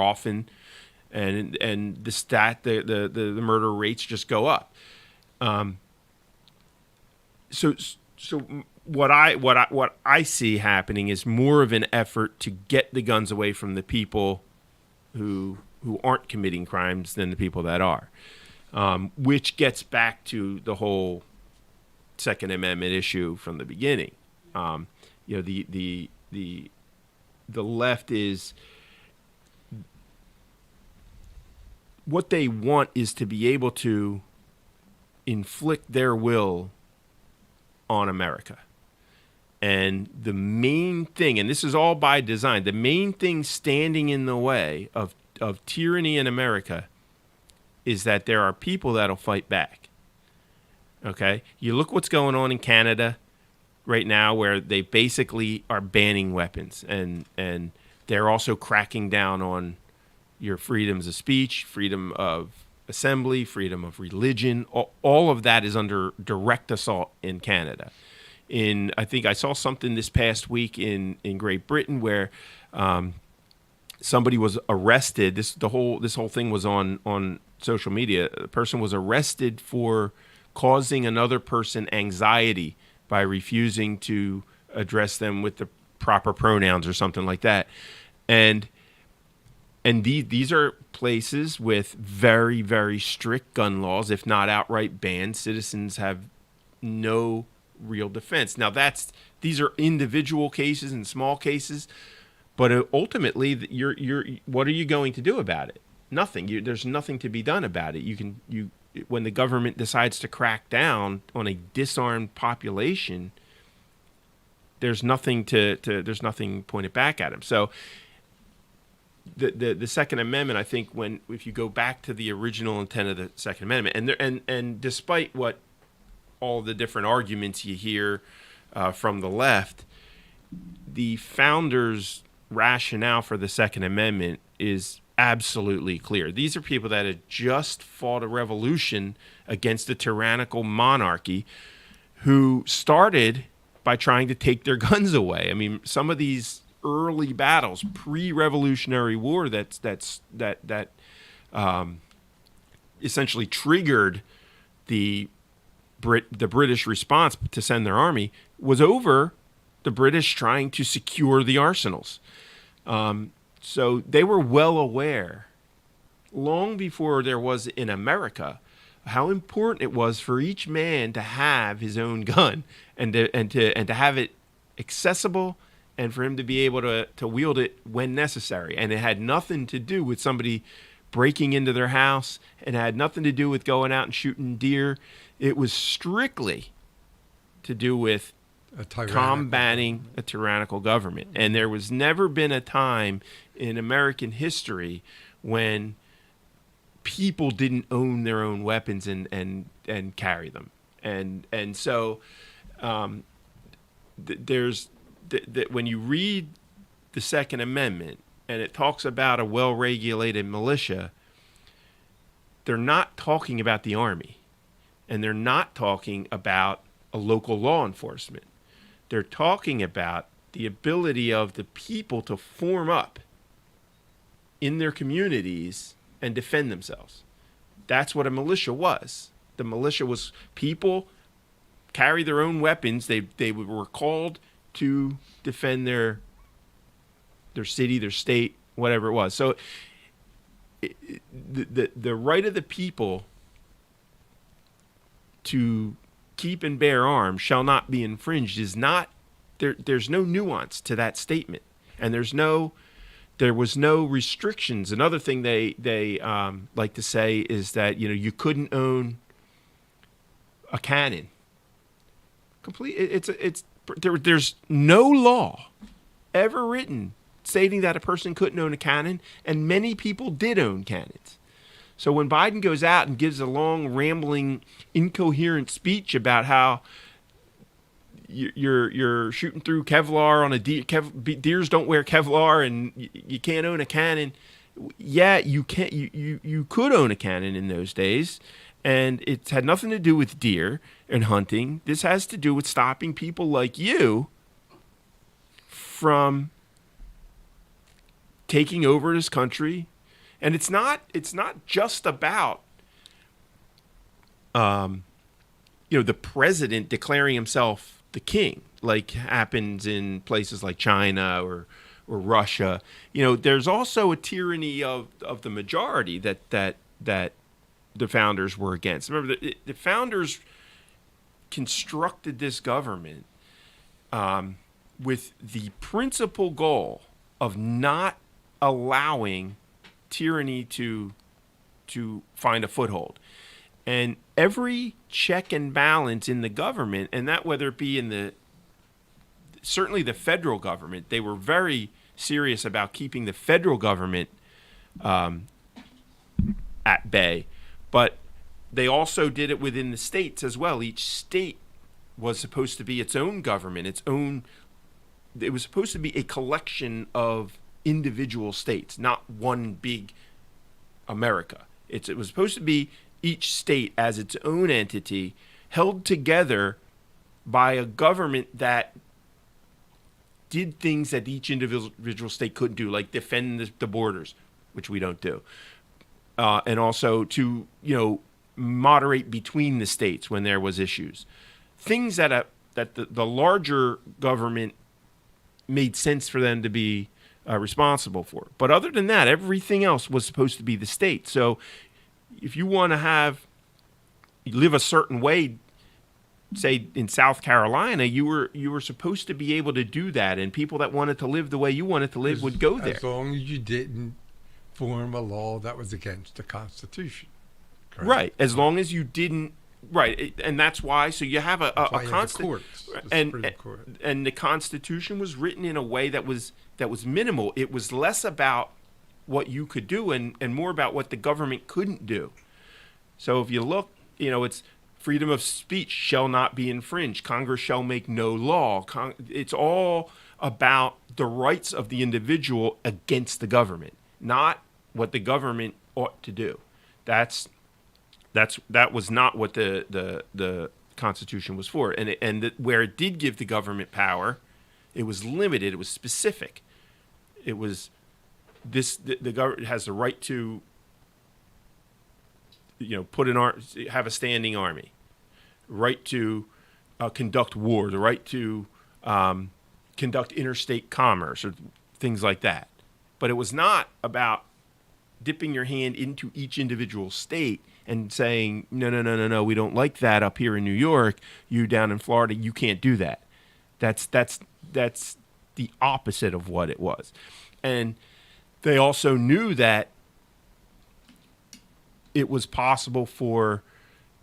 often, and the murder rates just go up. So what I see happening is more of an effort to get the guns away from the people who aren't committing crimes than the people that are, which gets back to the whole Second Amendment issue from the beginning. The left is, what they want is to be able to inflict their will on America. And the main thing, and this is all by design, the main thing standing in the way of tyranny in America is that there are people that'll fight back. Okay? You look what's going on in Canada right now, where they basically are banning weapons, and they're also cracking down on your freedoms of speech, freedom of assembly, freedom of religion. All of that is under direct assault in Canada. I think I saw something this past week in Great Britain where somebody was arrested. This whole thing was on social media. A person was arrested for causing another person anxiety by refusing to address them with the proper pronouns or something like that. And these are places with very, very strict gun laws, if not outright bans. Citizens have no real defense. Now, these are individual cases and small cases, but ultimately, what are you going to do about it? Nothing. There's nothing to be done about it. When the government decides to crack down on a disarmed population, there's nothing pointed back at them. So the Second Amendment, I think, if you go back to the original intent of the Second Amendment, and despite what all the different arguments you hear from the left, the founders' rationale for the Second Amendment is absolutely clear. These are people that had just fought a revolution against a tyrannical monarchy who started by trying to take their guns away. I mean, some of these early battles, pre-Revolutionary War, that essentially triggered the British response to send their army, was over the British trying to secure the arsenals. So they were well aware, long before there was in America, how important it was for each man to have his own gun and to have it accessible, and for him to be able to wield it when necessary. And it had nothing to do with somebody breaking into their house, and it had nothing to do with going out and shooting deer. It was strictly to do with combating a tyrannical government. And there was never been a time in American history when people didn't own their own weapons and carry them. And so there's when you read the Second Amendment and it talks about a well-regulated militia, they're not talking about the army, and they're not talking about a local law enforcement. They're talking about the ability of the people to form up in their communities and defend themselves. That's what a militia was. The militia was people carry their own weapons. They were called to defend their city, their state, whatever it was. So the right of the people to keep and bear arms shall not be infringed is not there's no nuance to that statement, and there was no restrictions. Another thing they like to say is that you couldn't own a cannon. There's no law ever written stating that a person couldn't own a cannon, and many people did own cannons. So when Biden goes out and gives a long, rambling, incoherent speech about how you're shooting through Kevlar on a deer, deers don't wear Kevlar, and you can't own a cannon. Yeah, you can. You could own a cannon in those days, and it had nothing to do with deer and hunting. This has to do with stopping people like you from taking over this country. And it's not just about the president declaring himself the king, like happens in places like China or Russia. There's also a tyranny of the majority that the founders were against. Remember, the founders constructed this government with the principal goal of not allowing tyranny to find a foothold. And every check and balance in the government, and that whether it be in certainly the federal government, they were very serious about keeping the federal government at bay, but they also did it within the states as well. Each state was supposed to be its own government, it was supposed to be a collection of individual states, not one big America. It was supposed to be each state as its own entity, held together by a government that did things that each individual state couldn't do, like defend the borders, which we don't do, and also to moderate between the states when there was issues, things that the larger government made sense for them to be responsible for. But other than that, everything else was supposed to be the state. So if you want to live a certain way, say in South Carolina, you were supposed to be able to do that, and people that wanted to live the way you wanted to live would go there. As long as you didn't form a law that was against the Constitution. Correct? Right. As long as you didn't. Right, and that's why. So you have a Constitution, and the Constitution was written in a way that was minimal. It was less about what you could do and more about what the government couldn't do. So if you look, it's freedom of speech shall not be infringed. Congress shall make no law. It's all about the rights of the individual against the government, not what the government ought to do. That was not what the Constitution was for, where it did give the government power, it was limited, it was specific. It was the government has the right to have a standing army, right to conduct war, the right to conduct interstate commerce or things like that. But it was not about dipping your hand into each individual state and saying, no, we don't like that up here in New York. You down in Florida, you can't do that. That's the opposite of what it was. And they also knew that it was possible for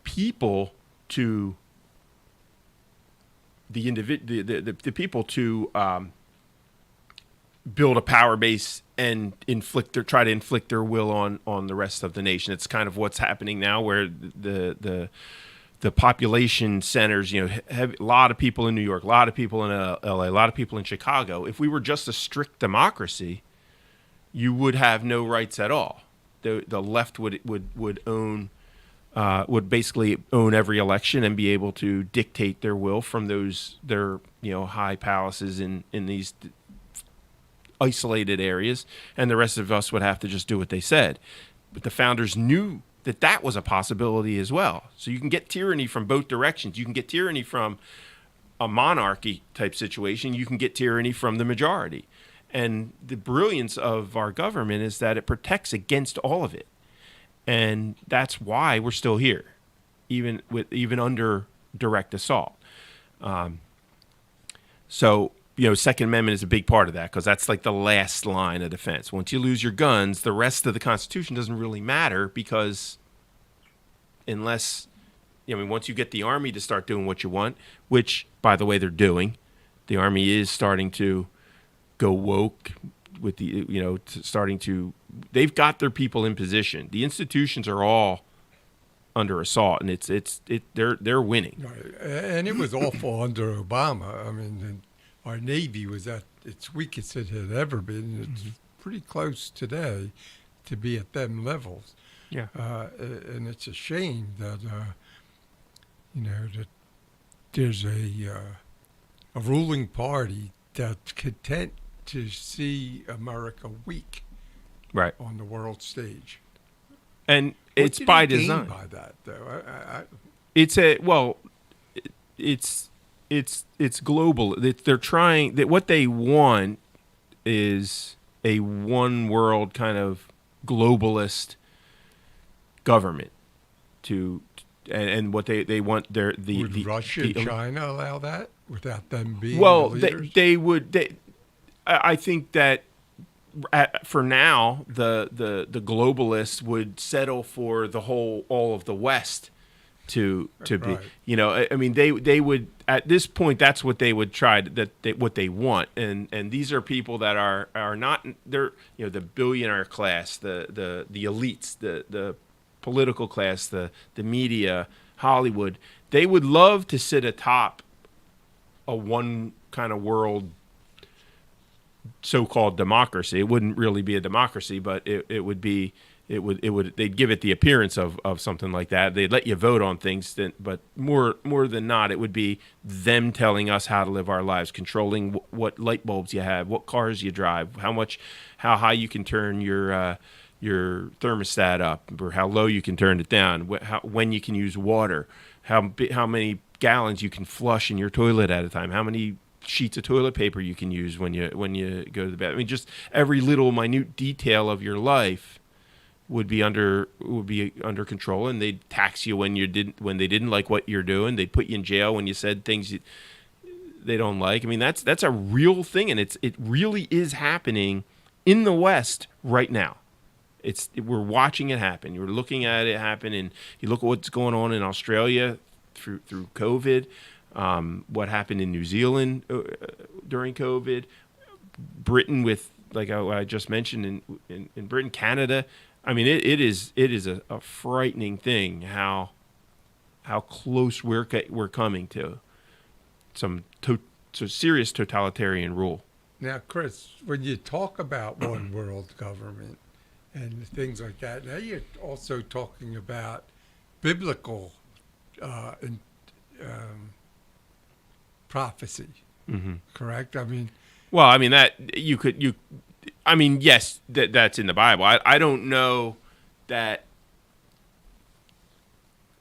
people to the people to build a power base and try to inflict their will on the rest of the nation. It's kind of what's happening now, where the population centers, have a lot of people in New York, a lot of people in LA, a lot of people in Chicago. If we were just a strict democracy, you would have no rights at all. The left would own would basically own every election and be able to dictate their will from their high palaces in these isolated areas, and the rest of us would have to just do what they said. But the founders knew that was a possibility as well. So you can get tyranny from both directions. You can get tyranny from a monarchy type situation. You can get tyranny from the majority. And the brilliance of our government is that it protects against all of it. And that's why we're still here, even under direct assault. So, Second Amendment is a big part of that because that's like the last line of defense. Once you lose your guns, the rest of the Constitution doesn't really matter because unless, once you get the Army to start doing what you want, which, by the way, they're doing, the Army is starting to go woke with they've got their people in position. The institutions are all under assault, and they're winning. Right. And it was awful under Obama. I mean, our Navy was at its weakest it had ever been. It's pretty close today to be at them levels. Yeah. And it's a shame that, that there's a ruling party that's content to see America weak, right, on the world stage. And it's by design. By that, though, it's global. They're trying. What they want is a one world kind of globalist government and what they want. Would Russia and China allow that without them being well? The leaders? They would. I think that for now, the globalists would settle for all of the West to right. be. I mean, they would at this point. That's what they would try. What they want, and these are people that are not. They're the billionaire class, the elites, the political class, the media, Hollywood. They would love to sit atop a one kind of world so-called democracy. It wouldn't really be a democracy, but it would be. They'd give it the appearance of something like that. They'd let you vote on things, but more than not, it would be them telling us how to live our lives, controlling what light bulbs you have, what cars you drive, how high you can turn your thermostat up, or how low you can turn it down, when you can use water, how many gallons you can flush in your toilet at a time, how many sheets of toilet paper you can use when you go to the bathroom. I mean, just every little minute detail of your life would be under control, and they'd tax you when they didn't like what you're doing. They'd put you in jail when you said things they don't like. I mean, that's a real thing, and it really is happening in the West right now. We're watching it happen. You're looking at it happen, and you look at what's going on in Australia through COVID. What happened in New Zealand during COVID, Britain with like I just mentioned in Britain, Canada. I mean, it is a frightening thing how close we're coming to some serious totalitarian rule. Now, Chris, when you talk about one world government and things like that, now you're also talking about biblical prophecy, correct? I mean, well, I mean that I mean, yes, that's in the Bible. I don't know that.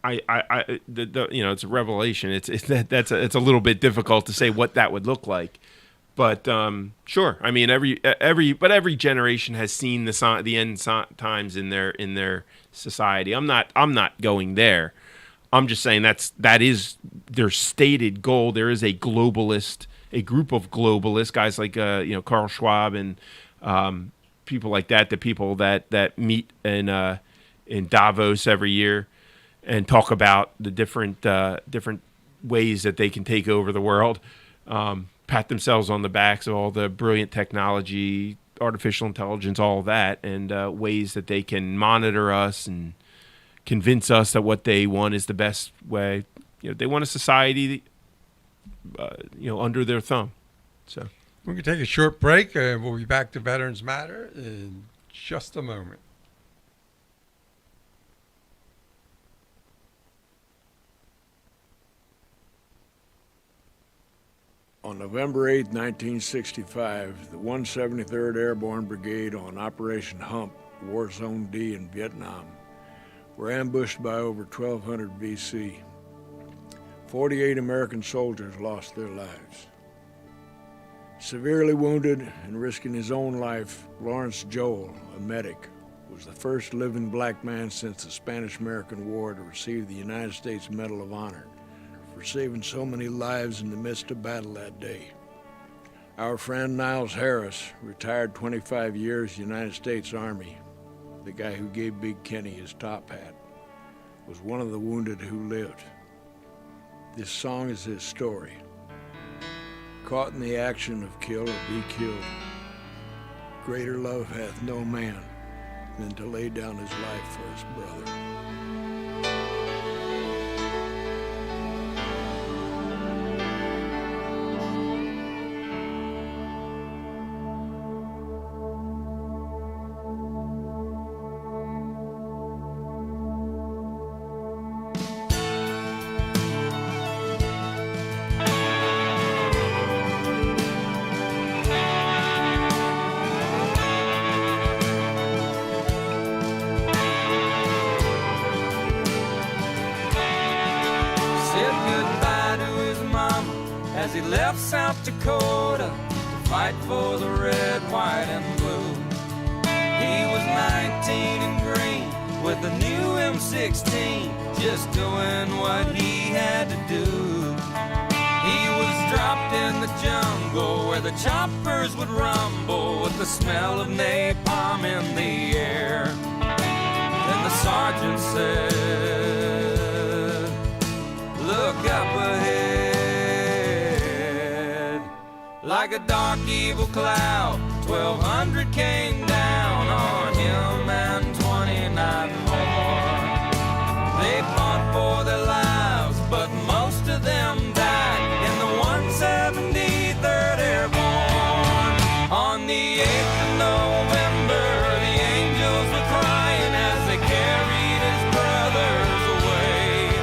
It's a revelation. It's a little bit difficult to say what that would look like, but sure. I mean, every generation has seen the end times in their society. I'm not going there. I'm just saying that is their stated goal. There is a group of globalists, guys like Carl Schwab and people like that. The people that meet in Davos every year and talk about the different ways that they can take over the world. Pat themselves on the backs of all the brilliant technology, artificial intelligence, all of that, and ways that they can monitor us and convince us that what they want is the best way. They want a society, under their thumb. So we're going to take a short break, and we'll be back to Veterans Matter in just a moment. On November 8, 1965, the 173rd Airborne Brigade on Operation Hump, War Zone D in Vietnam, were ambushed by over 1,200 VC. 48 American soldiers lost their lives. Severely wounded and risking his own life, Lawrence Joel, a medic, was the first living black man since the Spanish-American War to receive the United States Medal of Honor for saving so many lives in the midst of battle that day. Our friend Niles Harris, retired 25 years United States Army, the guy who gave Big Kenny his top hat, was one of the wounded who lived. This song is his story. Caught in the action of kill or be killed, greater love hath no man than to lay down his life for his brother. As he left South Dakota to fight for the red, white, and blue. He was 19 and green with a new M16, just doing what he had to do. He was dropped in the jungle where the choppers would rumble with the smell of napalm in the air. Then the sergeant said, "Look up ahead." Like a dark evil cloud, 1,200 came down on him and 29 more. They fought for their lives, but most of them died in the 173rd Airborne. On the 8th of November, the angels were crying as they carried his brothers away.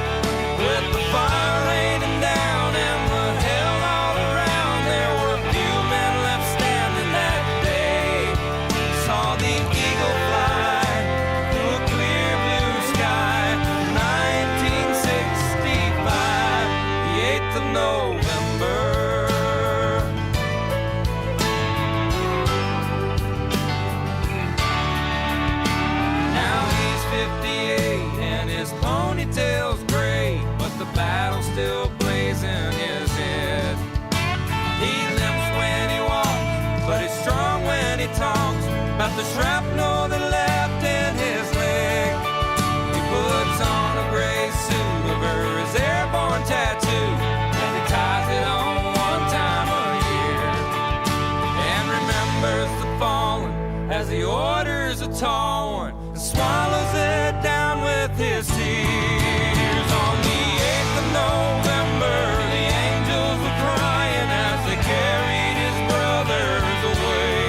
With the fire raining down and the hell all around, there were few men left standing that day. Saw the eagle fly through a clear blue sky. 1965, the 8th of November. Now he's 58 and his ponytail's gray, but the battle's still blazing his head. He limps when he walks, but he's strong when he talks about the shrapnel that left in his leg. He puts on a gray suit over his airborne tattoo, and he ties it on one time a year. And remembers the fallen as he orders a tall one and swallows it down with his tears. On the 8th of November, the angels were crying as they carried his brothers away.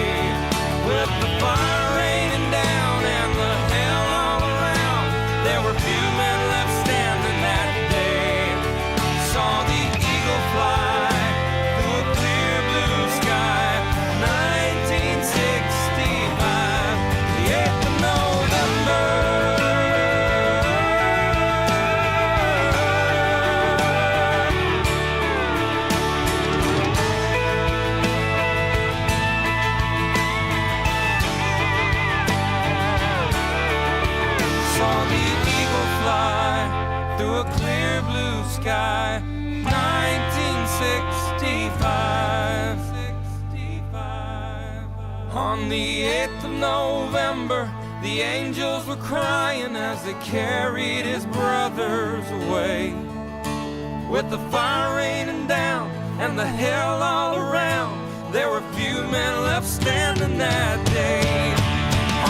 With the fire raining down and the hell all around, there were few men left standing that day. Saw the eagle fly through a clear blue sky. 1965, the 8th of November. Saw the eagle fly through a clear blue sky. 1965. On the 8th of November, the angels were crying as they carried his brothers away. With the fire raining down and the hell all around, there were few men left standing that day.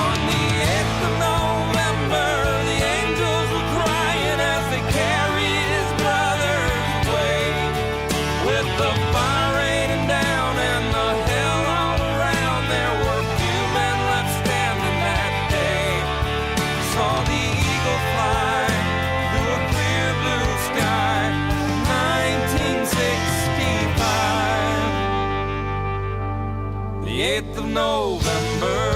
On the 8th of November, the angels were crying as they carried his brothers away. With the fire raining down and the hell all around, there were few men left standing that day. Saw the eagle fly through a clear blue sky. 1965, the 8th of November.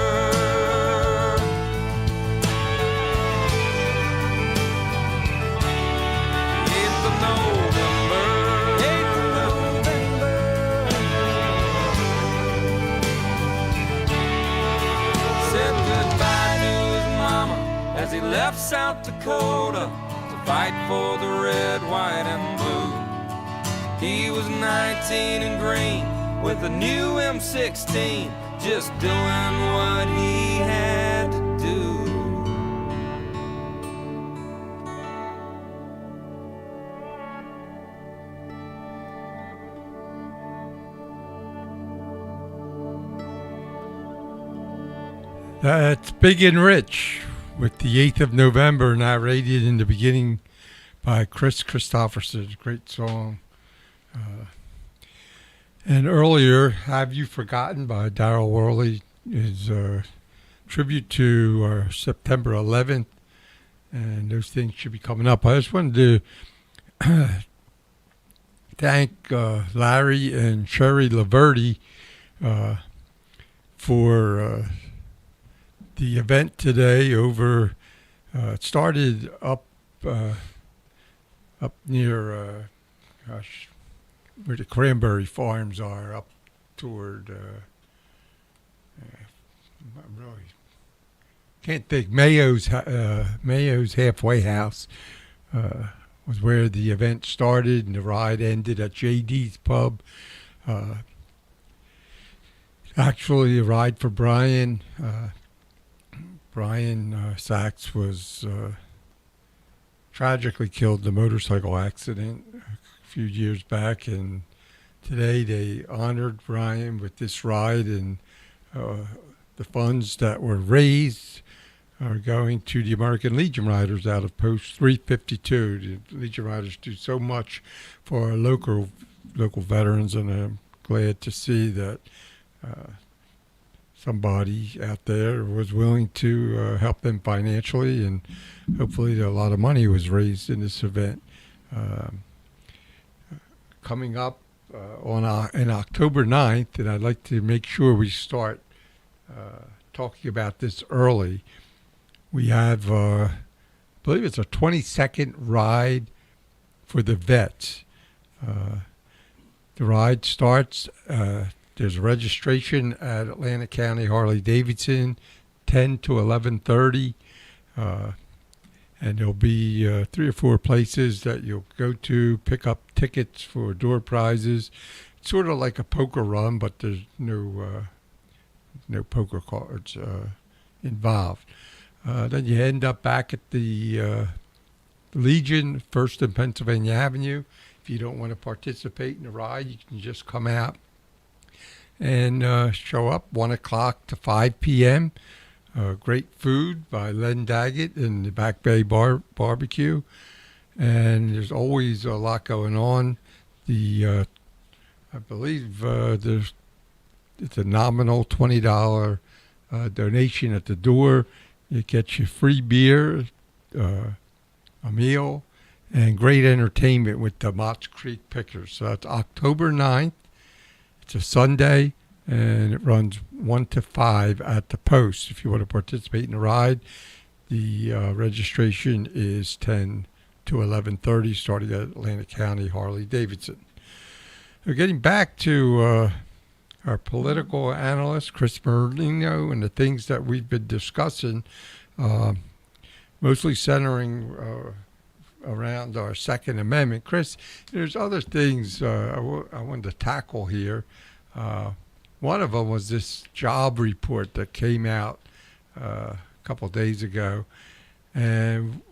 Said goodbye to his mama as he left South Dakota to fight for the red, white, and blue. He was 19 and green with a new M16, just doing what he had to do. That's Big and Rich with the 8th of November, narrated in the beginning by Chris Christopherson. Great song. And earlier, Have You Forgotten by Darryl Worley is a tribute to September 11th, and those things should be coming up. I just wanted to thank Larry and Sherry Laverty for the event today over. It started up near where the cranberry farms are, up toward I really can't think. Mayo's halfway house was where the event started, and the ride ended at JD's pub. Actually, a ride for Brian. Brian Sachs was tragically killed in a motorcycle accident a few years back, and today they honored Brian with this ride, and the funds that were raised are going to the American Legion Riders out of Post 352. The Legion Riders do so much for our local veterans, and I'm glad to see that somebody out there was willing to help them financially, and hopefully a lot of money was raised in this event. Coming up on October 9th, and I'd like to make sure we start talking about this early. We have, I believe it's a 22nd ride for the vets. The ride starts, there's a registration at Atlantic County Harley-Davidson, 10 to 11:30. And there'll be 3 or 4 places that you'll go to, pick up tickets for door prizes. It's sort of like a poker run, but there's no poker cards involved. Then you end up back at the Legion, 1st and Pennsylvania Avenue. If you don't want to participate in the ride, you can just come out and show up 1 o'clock to 5 p.m. Great food by Len Daggett and the Back Bay Barbecue. And there's always a lot going on. I believe it's a nominal $20 donation at the door. It gets you free beer, a meal, and great entertainment with the Motts Creek Pickers. So that's October 9th. It's a Sunday, and it runs 1 to 5 at the Post. If you want to participate in the ride, the registration is 10 to 11:30, starting at Atlantic County Harley-Davidson. Now, getting back to our political analyst, Chris Merlino, and the things that we've been discussing, mostly centering around our Second Amendment. Chris, there's other things I wanted to tackle here. One of them was this job report that came out a couple of days ago. And,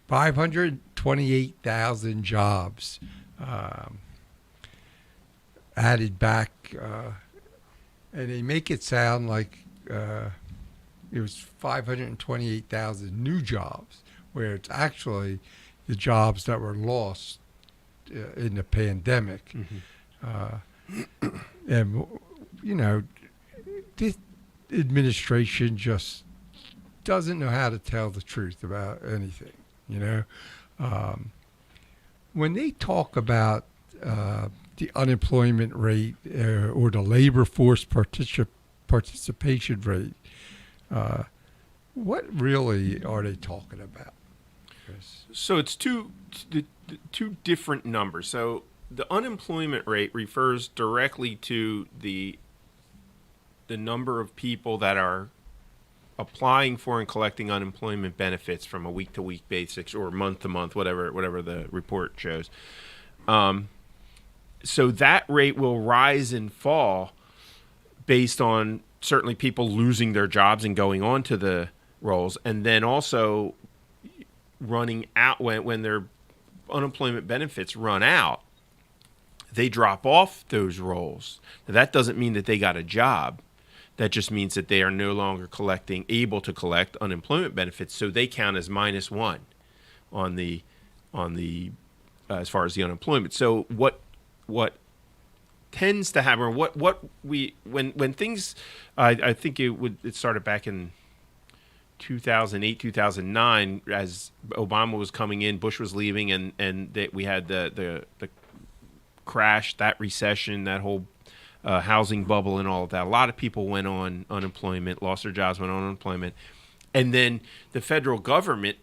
528,000 jobs added back. And they make it sound like it was 528,000 new jobs, where it's actually the jobs that were lost in the pandemic. Mm-hmm. And, this administration just doesn't know how to tell the truth about anything, When they talk about the unemployment rate or the labor force participation rate, what really are they talking about, Chris? So it's two different numbers. So the unemployment rate refers directly to the number of people that are applying for and collecting unemployment benefits from a week-to-week basis or month-to-month, whatever the report shows. so that rate will rise and fall based on certainly people losing their jobs and going on to the rolls, and then also running out when their unemployment benefits run out, they drop off those rolls. Now, that doesn't mean that they got a job. That just means that they are no longer able to collect unemployment benefits, so they count as -1 on the as far as the unemployment. So what tends to happen, when things, I think it started back in 2008, 2009, as Obama was coming in, Bush was leaving, and we had the crash, that recession, that whole housing bubble and all of that. A lot of people went on unemployment, lost their jobs, went on unemployment. And then the federal government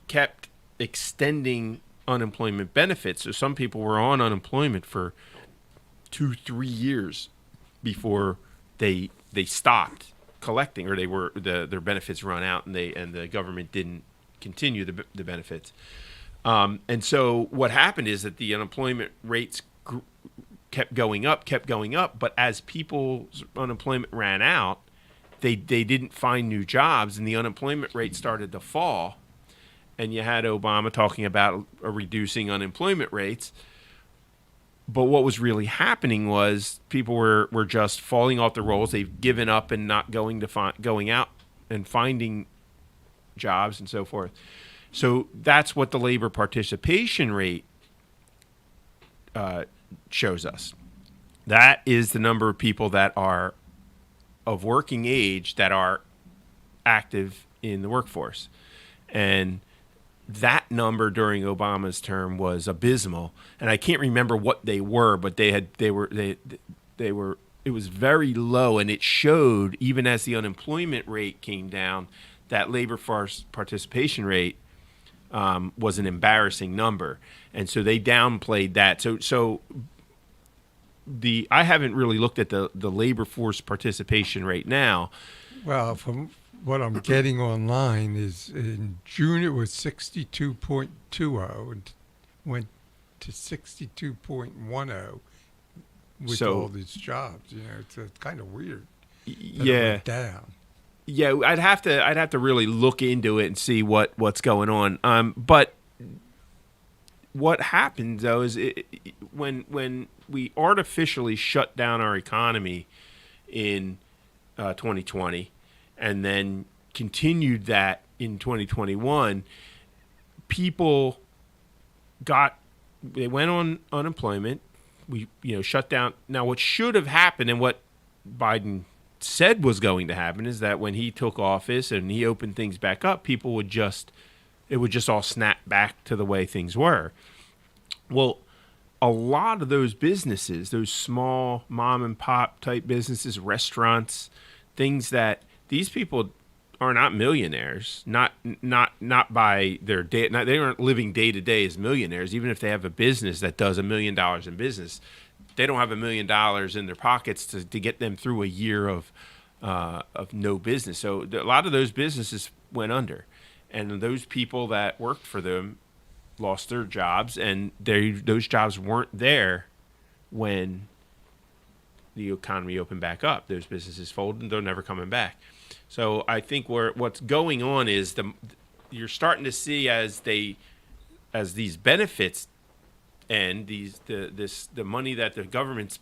kept extending unemployment benefits. So some people were on unemployment for 2-3 years before they stopped collecting, or their benefits run out, and the government didn't continue the benefits. And so what happened is that the unemployment rates kept going up, but as people's unemployment ran out, they didn't find new jobs, and the unemployment rate started to fall. And you had Obama talking about reducing unemployment rates. But what was really happening was people were just falling off the rolls. They've given up and not going out and finding jobs and so forth. So that's what the labor participation rate shows us. That is the number of people that are of working age that are active in the workforce. And that number during Obama's term was abysmal. And I can't remember what they were, but it was very low, and it showed, even as the unemployment rate came down, that labor force participation rate was an embarrassing number. And so they downplayed that. So I haven't really looked at the labor force participation rate now. Well, from what I'm getting online is in June it was 62.20 and went to 62.10 with all these jobs. It's kind of weird. Yeah. Went down. Yeah, I'd have to really look into it and see what's going on. But what happened though is when we artificially shut down our economy in 2020, and then continued that in 2021, people went on unemployment. We shut down. Now, what should have happened, and what Biden said was going to happen, is that when he took office and he opened things back up, it would just all snap back to the way things were. Well, a lot of those businesses, those small mom and pop type businesses, restaurants, things that these people are not millionaires, not by their day. They aren't living day to day as millionaires. Even if they have a business that does $1 million in business, they don't have $1 million in their pockets to get them through a year of no business. So a lot of those businesses went under, and those people that worked for them lost their jobs, and those jobs weren't there when the economy opened back up. Those businesses folded, and they're never coming back. So I think what's going on is you're starting to see as these benefits and the money that the government's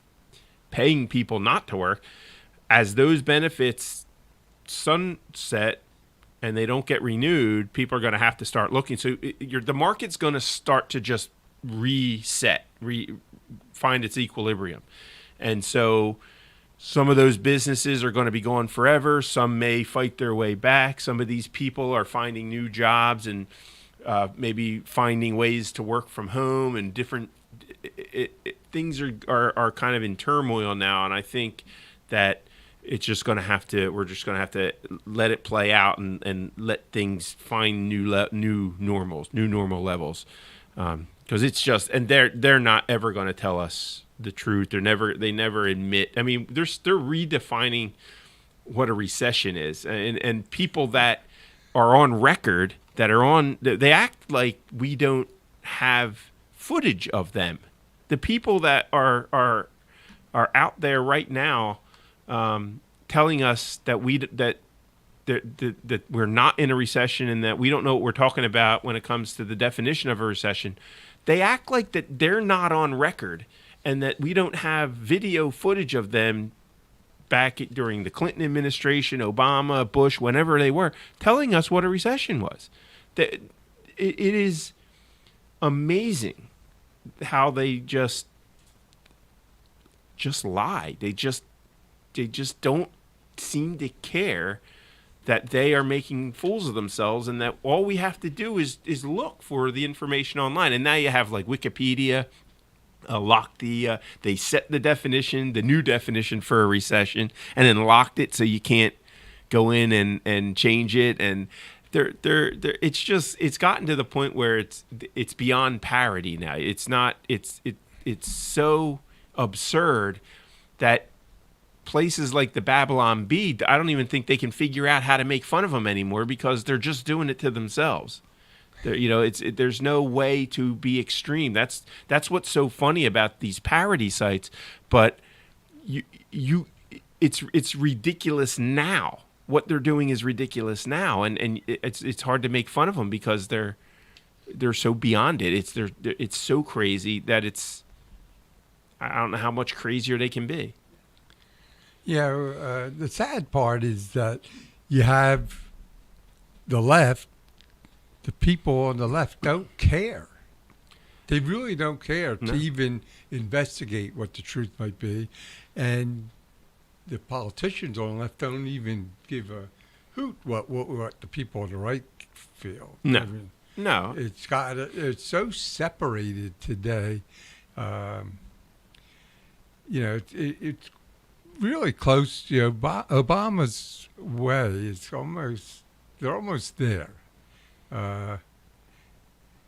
paying people not to work, as those benefits sunset and they don't get renewed, people are going to have to start looking. So the market's going to start to just reset, find its equilibrium. And so some of those businesses are going to be gone forever. Some may fight their way back. Some of these people are finding new jobs and maybe finding ways to work from home, and different things are kind of in turmoil now. And I think that we're just going to have to let it play out and let things find new normal levels. Because it's just, and they're not ever going to tell us the truth. They never admit. I mean, they're redefining what a recession is, and people that are on record, they act like we don't have footage of them. The people that are out there right now telling us that that we're not in a recession and that we don't know what we're talking about when it comes to the definition of a recession, they act like that they're not on record and that we don't have video footage of them back during the Clinton administration, Obama, Bush, whenever they were, telling us what a recession was. It is amazing how they just lie. They just don't seem to care that they are making fools of themselves, and that all we have to do is look for the information online. And now you have like Wikipedia they set the definition, the new definition for a recession, and then locked it so you can't go in and change it. And it's gotten to the point where it's beyond parody now. It's so absurd that places like the Babylon Bee, I don't even think they can figure out how to make fun of them anymore because they're just doing it to themselves. There's no way to be extreme. That's what's so funny about these parody sites. But it's ridiculous now. What they're doing is ridiculous now, and it's hard to make fun of them because they're so beyond it. It's so crazy that I don't know how much crazier they can be. Yeah, the sad part is that you have the left, the people on the left don't care. They really don't care to even investigate what the truth might be. And the politicians on the left don't even give a hoot what the people on the right feel. No. I mean, No. It's so separated today. It's really close. Obama's way they're almost there.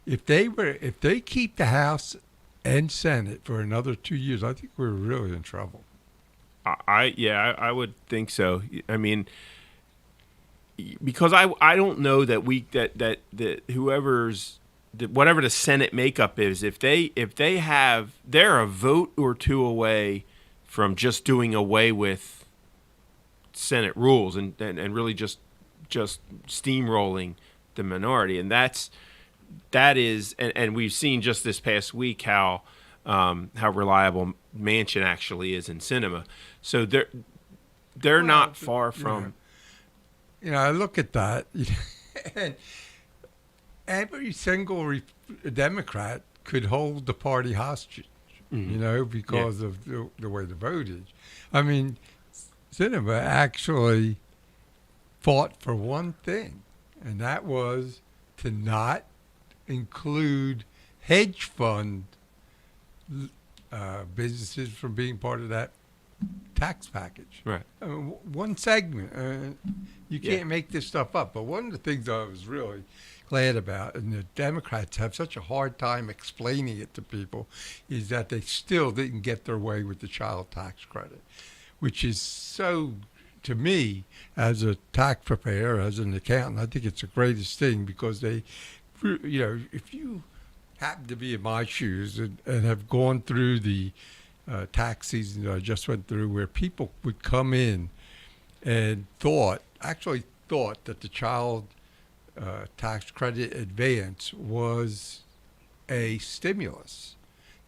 If they keep the House and Senate for another 2 years, I think we're really in trouble. I would think so. I mean, because I don't know that whatever the Senate makeup is, if they're a vote or two away from just doing away with Senate rules and really just steamrolling the minority. And that is we've seen just this past week how reliable Manchin actually is in cinema. So they're not far from. I look at that, and every single Democrat could hold the party hostage, because of the way the vote is. I mean, Sinema actually fought for one thing, and that was to not include hedge fund businesses from being part of that tax package. Right. I mean, one segment. You can't make this stuff up. But one of the things I was really glad about, and the Democrats have such a hard time explaining it to people, is that they still didn't get their way with the child tax credit, which is so, to me, as a tax preparer, as an accountant, I think it's the greatest thing because they, if you happen to be in my shoes and have gone through the tax season that I just went through, where people would come in and actually thought that the child tax credit advance was a stimulus.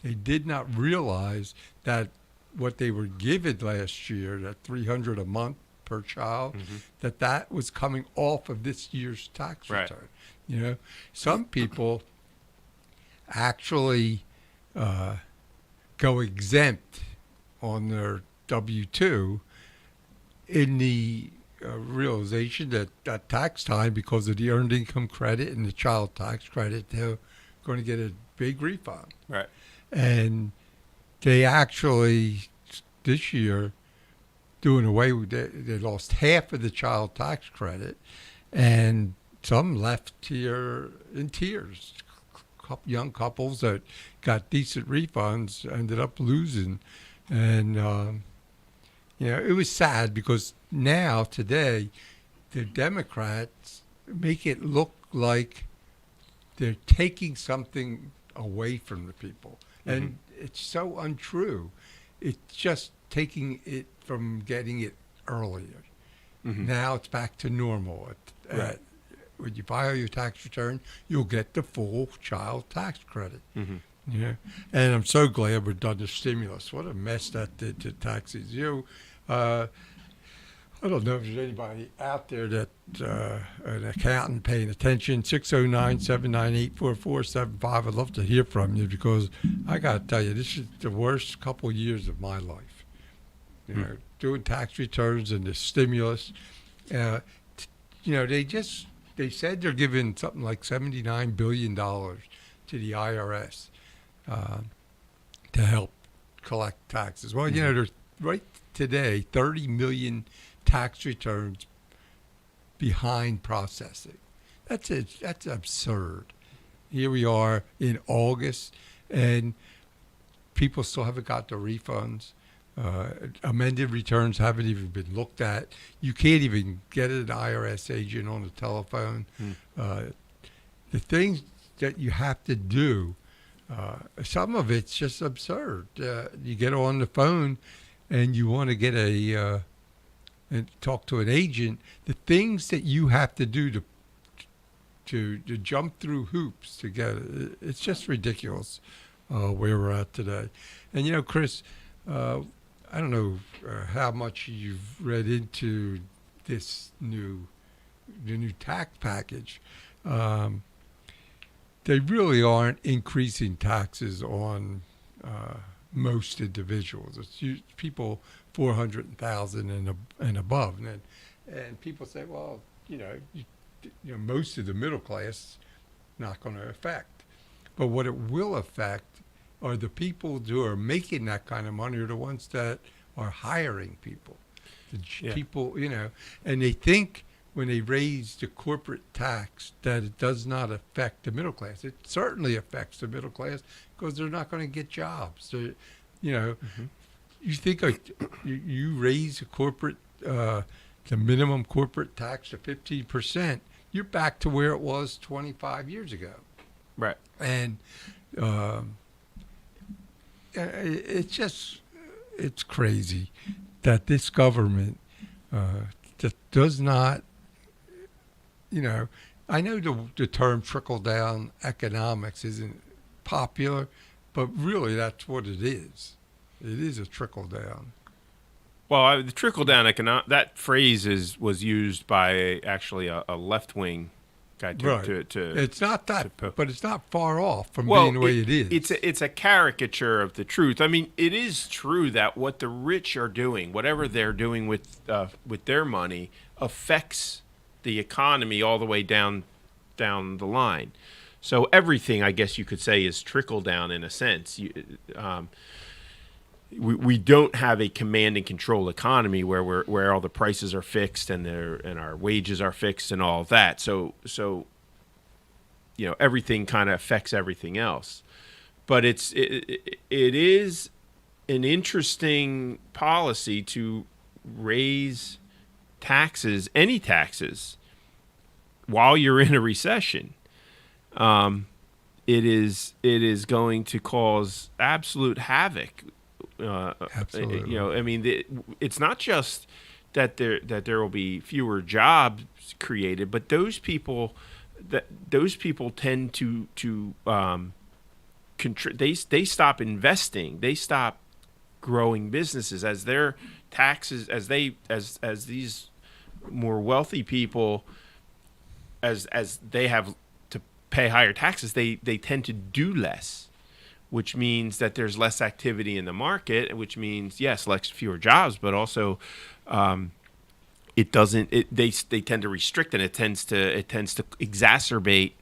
They did not realize that what they were given last year, that $300 a month per child, that was coming off of this year's tax return. Some people actually go exempt on their W-2 in the realization that at tax time, because of the earned income credit and the child tax credit, they're going to get a big refund. Right. And they actually, this year, doing away with it, they lost half of the child tax credit, and some left here in tears. Young couples that got decent refunds ended up losing. And, it was sad because now, today, the Democrats make it look like they're taking something away from the people. And it's so untrue. It's just taking it from getting it earlier. Now it's back to normal. Right. When you file your tax return, you'll get the full child tax credit. Yeah, and I'm so glad we're done the stimulus. What a mess that did to taxes. I don't know if there's anybody out there that an accountant paying attention. 609-798-4475. I'd love to hear from you because I got to tell you, this is the worst couple years of my life. Doing tax returns and the stimulus. They said they're giving something like $79 billion to the IRS to help collect taxes. Well, there's right today 30 million tax returns behind processing. That's absurd. Here we are in August, and people still haven't got the refunds. Amended returns haven't even been looked at. You can't even get an IRS agent on the telephone. The things that you have to do, some of it's just absurd. You get on the phone and you want to get and talk to an agent. The things that you have to do to jump through hoops to get it, it's just ridiculous where we're at today. And Chris, I don't know how much you've read into the new tax package. They really aren't increasing taxes on most individuals. It's people 400,000 and above, and people say, well, most of the middle class not going to affect, but what it will affect are the people who are making that kind of money are the ones that are hiring people. People, and they think when they raise the corporate tax that it does not affect the middle class. It certainly affects the middle class because they're not going to get jobs. So, you think you raise the minimum corporate tax to 15%, you're back to where it was 25 years ago. Right. And it's crazy that this government just does not, I know the term trickle-down economics isn't popular, but really that's what it is. It is a trickle-down. Well, the trickle-down that phrase was used by actually a left-wing guy to it's not that, but it's not far off from being the way it is. It's a caricature of the truth. I mean, it is true that what the rich are doing, whatever they're doing with their money, affects the economy all the way down the line. So everything, I guess you could say, is trickle down in a sense. We don't have a command and control economy where all the prices are fixed and our wages are fixed and all of that. So everything kind of affects everything else. But it is an interesting policy to raise taxes, any taxes, while you're in a recession. It is going to cause absolute havoc. Absolutely. I mean, it's not just that there will be fewer jobs created, but those people tend to they stop investing, they stop growing businesses as their taxes as these more wealthy people as they have to pay higher taxes, they tend to do less. Which means that there's less activity in the market, which means, yes, fewer jobs, but also they tend to restrict, and it tends to exacerbate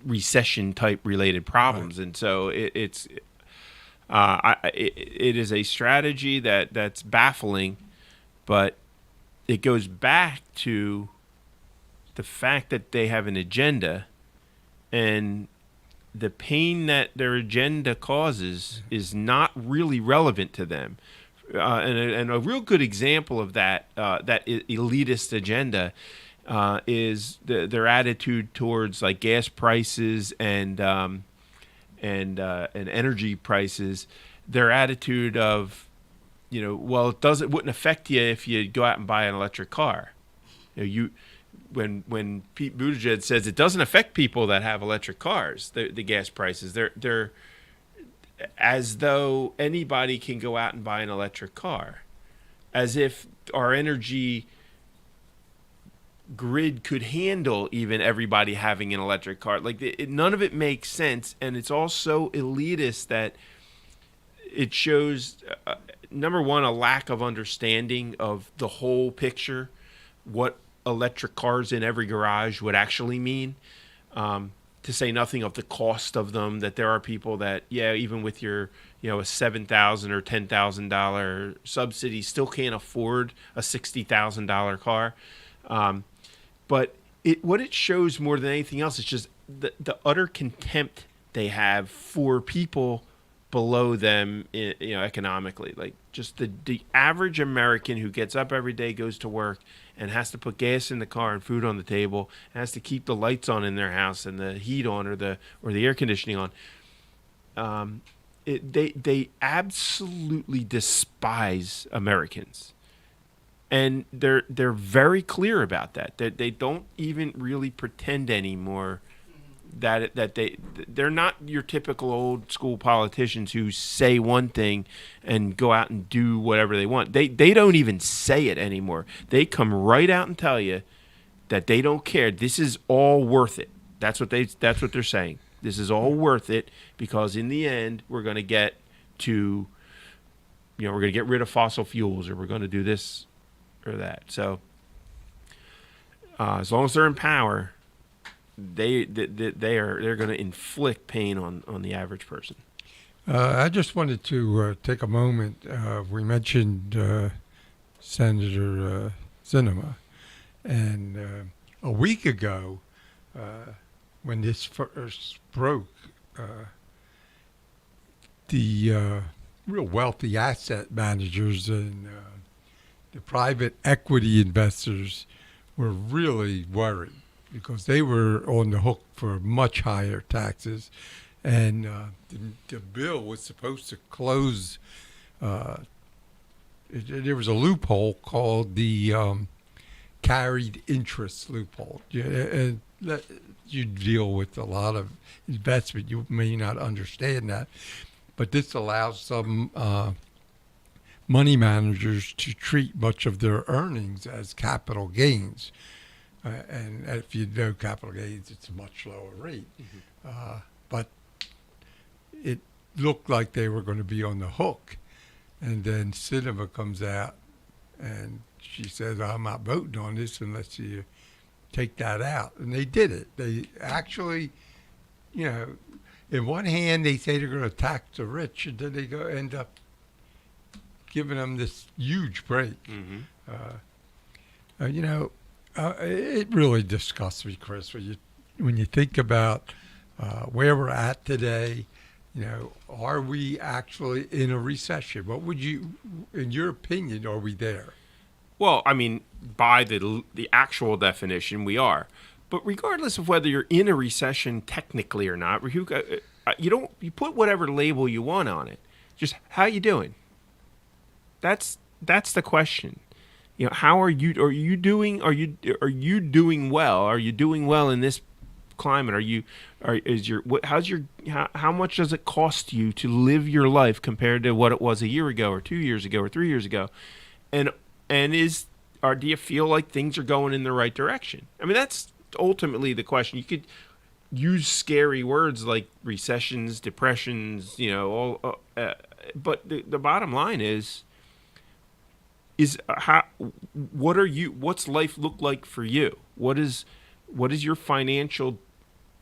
recession type related problems. Right. And so it is a strategy that's baffling, but it goes back to the fact that they have an agenda, and the pain that their agenda causes is not really relevant to them. And a real good example of that elitist agenda is their attitude towards like gas prices and and energy prices, their attitude of, well, it wouldn't affect you if you go out and buy an electric car. When Pete Buttigieg says it doesn't affect people that have electric cars, the gas prices, they're as though anybody can go out and buy an electric car, as if our energy grid could handle even everybody having an electric car. Like none of it makes sense, and it's all so elitist that it shows, number one, a lack of understanding of the whole picture, what electric cars in every garage would actually mean, to say nothing of the cost of them, that there are people that, even with your, a $7,000 or $10,000 subsidy, still can't afford a $60,000 car. But what it shows more than anything else is just the utter contempt they have for people below them, economically. Like just the average American who gets up every day, goes to work, and has to put gas in the car and food on the table, and has to keep the lights on in their house and the heat on or the air conditioning on. They absolutely despise Americans. And they're very clear about that. They don't even really pretend anymore that they're not your typical old school politicians who say one thing and go out and do whatever they want. They don't even say it anymore. They come right out and tell you that they don't care. This is all worth it. That's what they're saying. This is all worth it because in the end we're going to get to, we're going to get rid of fossil fuels, or we're going to do this or that. So as long as they're in power, they're going to inflict pain on the average person. I just wanted to take a moment. We mentioned Senator Sinema, and a week ago, when this first broke, the real wealthy asset managers and the private equity investors were really worried because they were on the hook for much higher taxes. And the bill was supposed to close. There was a loophole called the carried interest loophole. And you deal with a lot of investment. You may not understand that. But this allows some money managers to treat much of their earnings as capital gains. And if you know capital gains, it's a much lower rate. Mm-hmm. But it looked like they were going to be on the hook. And then Sinema comes out and she says, I'm not voting on this unless you take that out. And they did it. They actually, in one hand, they say they're going to tax the rich, and then they end up giving them this huge break. Mm-hmm. It really disgusts me, Chris, when you think about where we're at today. Are we actually in a recession? What would you, in your opinion, are we there? Well, I mean, by the actual definition, we are. But regardless of whether you're in a recession technically or not, you put whatever label you want on it. Just how you doing? That's the question. How are you? Are you doing? Are you doing well? Are you doing well in this climate? How much does it cost you to live your life compared to what it was a year ago or 2 years ago or 3 years ago? And do you feel like things are going in the right direction? I mean, that's ultimately the question. You could use scary words like recessions, depressions, but the bottom line is what's life look like for you? What is your financial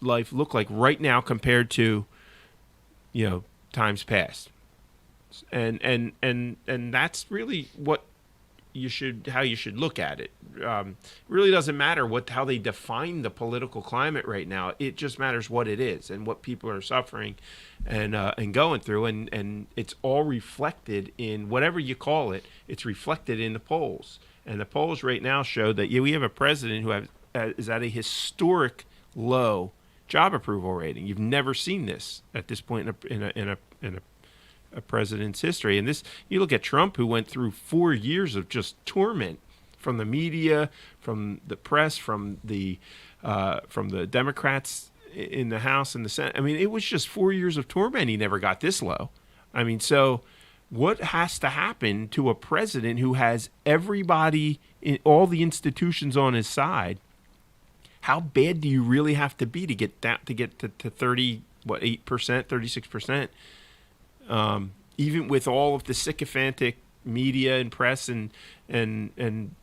life look like right now compared to times past? And that's really how you should look at it. It really doesn't matter how they define the political climate right now. It just matters what it is and what people are suffering and going through, and it's all reflected in whatever you call it. It's reflected in the polls, and the polls right now show that we have a president who is at a historic low job approval rating. You've never seen this at this point in a president's history. And this, you look at Trump, who went through 4 years of just torment from the media, from the press, from the Democrats in the House and the Senate. I mean, it was just 4 years of torment. He never got this low. I mean, so what has to happen to a president who has everybody in all the institutions on his side? How bad do you really have to be to get that to 8%, 36%? Even with all of the sycophantic media and press and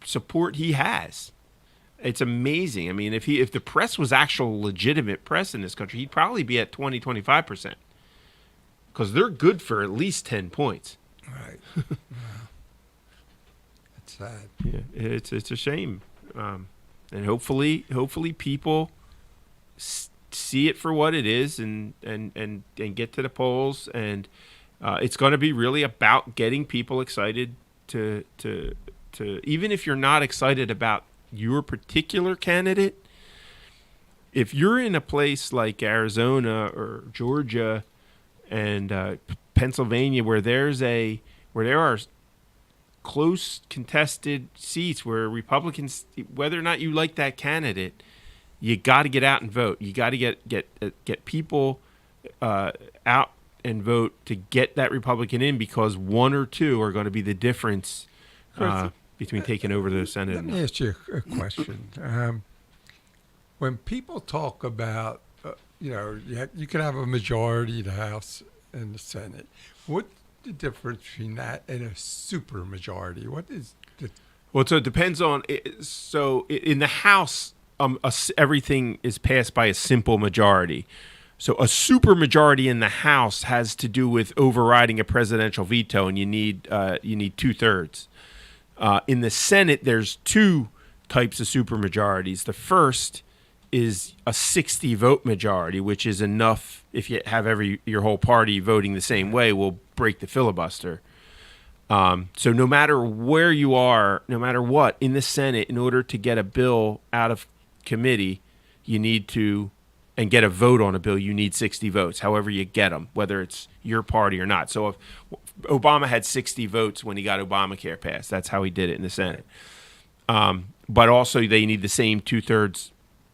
support he has. It's amazing. I mean, if the press was actual legitimate press in this country, he'd probably be at 25%. Because they're good for at least 10 points. Right. Wow. That's sad. Yeah, it's a shame. And hopefully people see it for what it is and get to the polls. And it's going to be really about getting people excited to even if you're not excited about your particular candidate, if you're in a place like Arizona or Georgia and Pennsylvania where there are close contested seats where Republicans, whether or not you like that candidate, you got to get out and vote. You got to get people out and vote to get that Republican in, because one or two are going to be the difference between taking over the Senate. Let me ask you a question. When people talk about, you can have a majority in the House and the Senate. What's the difference between that and a super majority? What is the... Well, so it depends on. So in the House, everything is passed by a simple majority. So a super majority in the House has to do with overriding a presidential veto, and you need 2/3. In the Senate, there's two types of supermajorities. The first is a 60-vote majority, which is enough if you have your whole party voting the same way, will break the filibuster. So no matter where you are, no matter what, in the Senate, in order to get a bill out of committee, you need to, and get a vote on a bill, you need 60 votes, however you get them, whether it's your party or not. So if Obama had 60 votes when he got Obamacare passed, that's how he did it in the Senate. But also they need the same 2/3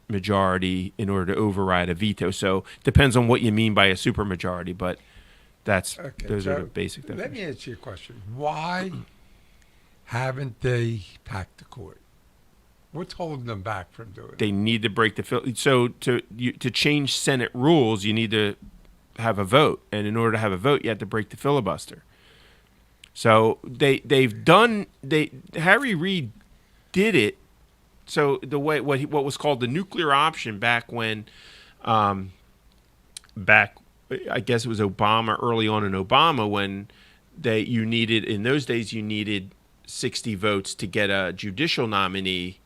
majority in order to override a veto. So it depends on what you mean by a supermajority, but those are the basic Let definitions. me ask you a question. Why haven't they packed the court? What's holding them back from doing it? They need to break the so to change Senate rules, you need to have a vote, and in order to have a vote, you have to break the filibuster. So Harry Reid did it. So the way what was called the nuclear option back when, I guess it was Obama, early on in Obama, when in those days you needed 60 votes to get a judicial nominee,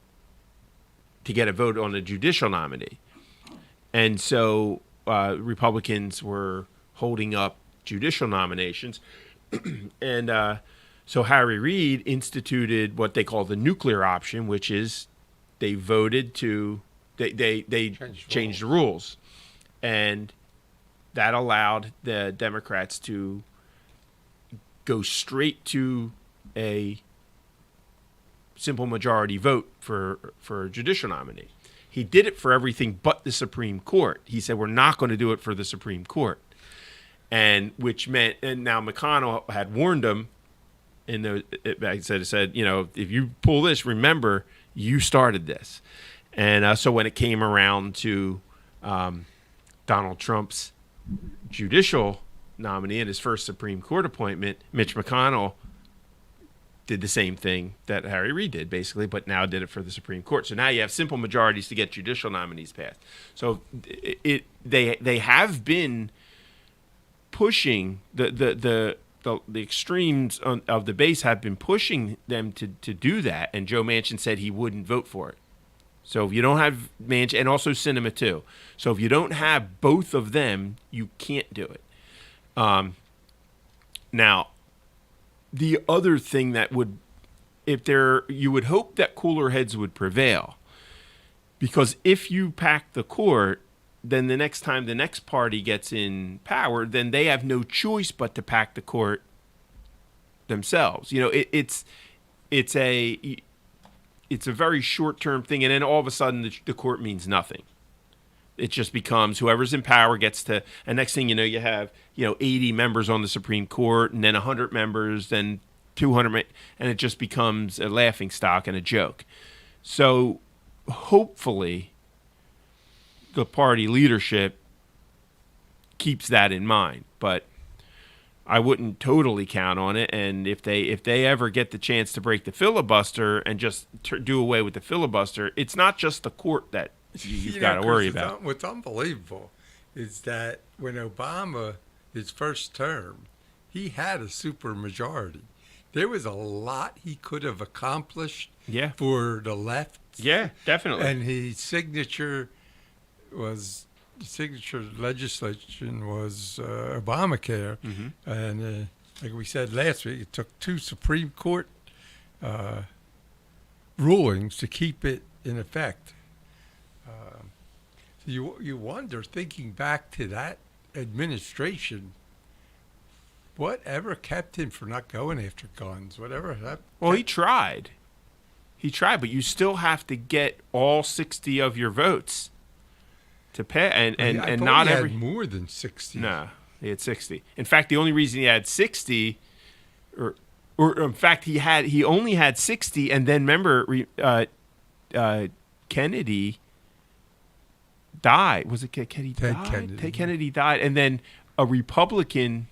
to get a vote on a judicial nominee. And so Republicans were holding up judicial nominations. And so Harry Reid instituted what they call the nuclear option, which is they voted to, they changed the rules. And that allowed the Democrats to go straight to a simple majority vote for a judicial nominee. He did it for everything but the Supreme Court. He said, we're not going to do it for the Supreme Court. And which meant, and now McConnell had warned him, said, if you pull this, remember, you started this. And so when it came around to Donald Trump's judicial nominee and his first Supreme Court appointment, Mitch McConnell did the same thing that Harry Reid did, basically, but now did it for the Supreme Court. So now you have simple majorities to get judicial nominees passed. So they have been pushing the extremes of the base have been pushing them to do that, and Joe Manchin said he wouldn't vote for it. So if you don't have Manchin, and also Sinema too, so if you don't have both of them, you can't do it. Now, the other thing that you would hope that cooler heads would prevail, because if you pack the court, then the next time the next party gets in power, then they have no choice but to pack the court themselves. It's a very short-term thing, and then all of a sudden the court means nothing. It just becomes whoever's in power gets to, and next thing you know, you have 80 members on the Supreme Court, and then 100 members, then 200, and it just becomes a laughingstock and a joke. So hopefully the party leadership keeps that in mind, but I wouldn't totally count on it. And if they ever get the chance to break the filibuster and just do away with the filibuster, it's not just the court that you've got to worry about. What's unbelievable is that when Obama, his first term, he had a supermajority. There was a lot he could have accomplished for the left. Yeah, definitely. And his signature legislation was Obamacare. Mm-hmm. And like we said last week, it took 2 Supreme Court rulings to keep it in effect. So you wonder, thinking back to that administration, whatever kept him from not going after guns? Whatever happened? Well, he tried. But you still have to get all 60 of your votes to pass, and not he every had more than 60. No, he had 60. In fact, the only reason he had 60, or in fact he only had 60, and then remember, Kennedy died. Was it Kennedy? Ted Kennedy died, and then a Republican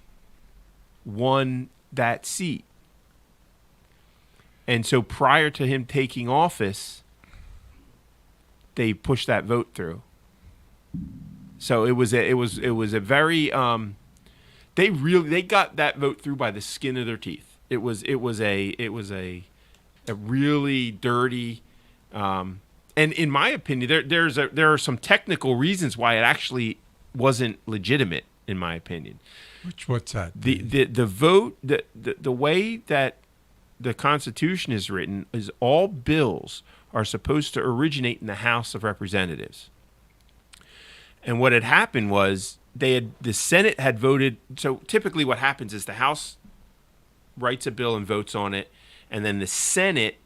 won that seat. And so prior to him taking office, they pushed that vote through. So it was a very they got that vote through by the skin of their teeth. It was a really dirty and in my opinion there are some technical reasons why it actually wasn't legitimate, in my opinion. What's that? The vote, the way that the Constitution is written is all bills are supposed to originate in the House of Representatives. And what had happened was the Senate had voted. So typically what happens is the House writes a bill and votes on it, and then the Senate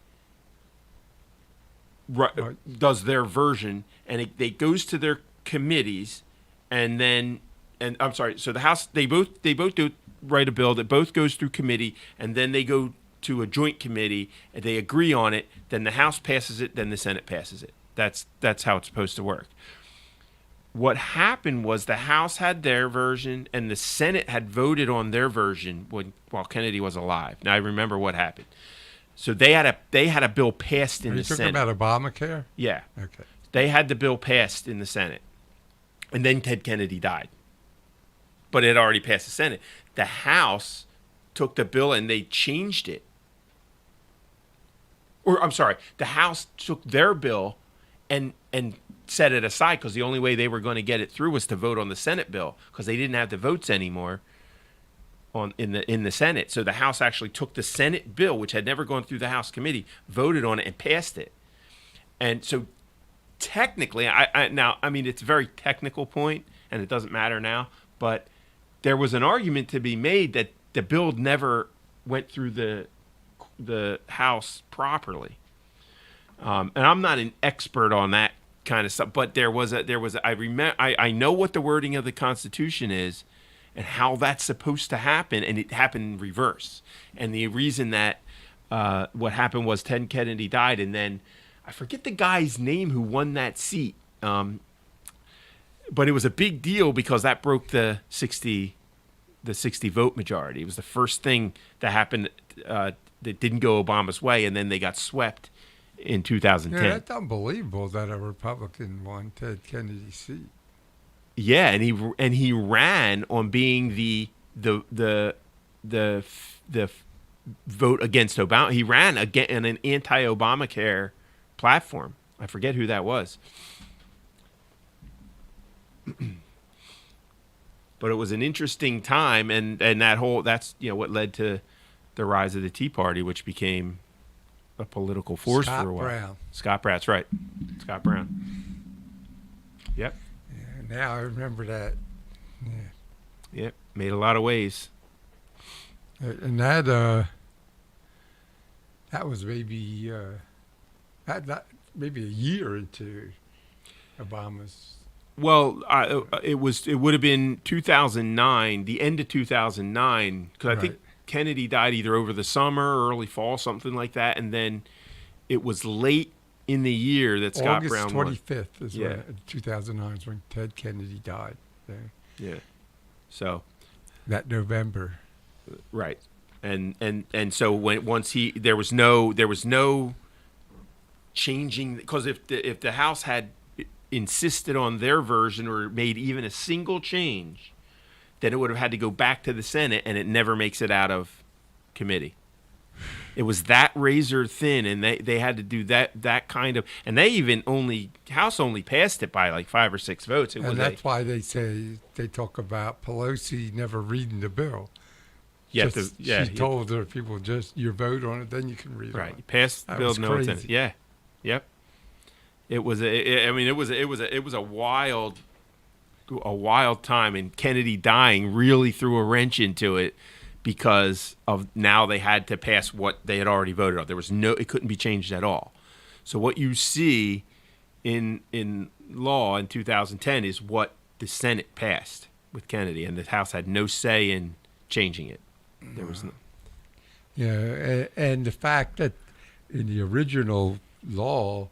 does their version, and it goes to their committees, so the House, they both do write a bill that both goes through committee, and then they go to a joint committee, and they agree on it, then the House passes it, then the Senate passes it. That's how it's supposed to work. What happened was the House had their version, and the Senate had voted on their version while Kennedy was alive. Now I remember what happened. So they had a bill passed in the Senate. Are you talking about Obamacare? Yeah. Okay. They had the bill passed in the Senate, and then Ted Kennedy died. But it had already passed the Senate. The House took the bill and they changed it. The House took their bill and set it aside because the only way they were going to get it through was to vote on the Senate bill because they didn't have the votes anymore in the Senate. So the House actually took the Senate bill, which had never gone through the House committee, voted on it, and passed it. And so technically, it's a very technical point, and it doesn't matter now, but there was an argument to be made that the bill never went through the House properly. And I'm not an expert on that kind of stuff, but I know what the wording of the Constitution is and how that's supposed to happen, and it happened in reverse. And the reason that what happened was Ted Kennedy died, and then I forget the guy's name who won that seat, but it was a big deal because that broke the 60 vote majority. It was the first thing that happened that didn't go Obama's way, and then they got swept in 2010. Yeah, that's unbelievable that a Republican won Ted Kennedy's seat. Yeah, and he ran on being the vote against Obama. He ran on an anti-Obamacare platform. I forget who that was. But it was an interesting time, and that's what led to the rise of the Tea Party, which became a political force for a while. Brown. Scott Brown, that's right. Scott Brown. Yep. Yeah, now I remember that. Yep, made a lot of waves. And that was maybe maybe a year into Obama's. Well, it would have been 2009, the end of 2009, because I think Right. Kennedy died either over the summer or early fall, something like that, and then it was late in the year that Scott August Brown won. 25th is Yeah. when 2009 is when Ted Kennedy died. There, Yeah. So that November. right, and so there was no changing, because if the House had insisted on their version or made even a single change, then it would have had to go back to the Senate, and it never makes it out of committee. It was that razor thin, and they had to do that kind of, and they even House only passed it by like 5 or 6 votes. It And was that's why they talk about Pelosi never reading the bill. yeah, She told her people, just your vote on it, then you can read right. it. You passed the That bill, was no, it's in it. crazy. Yeah, yep. It was a wild time, and Kennedy dying really threw a wrench into it, because of now they had to pass what they had already voted on. It couldn't be changed at all. So what you see in law in 2010 is what the Senate passed with Kennedy, and the House had no say in changing it. There was no. Yeah, and the fact that in the original law,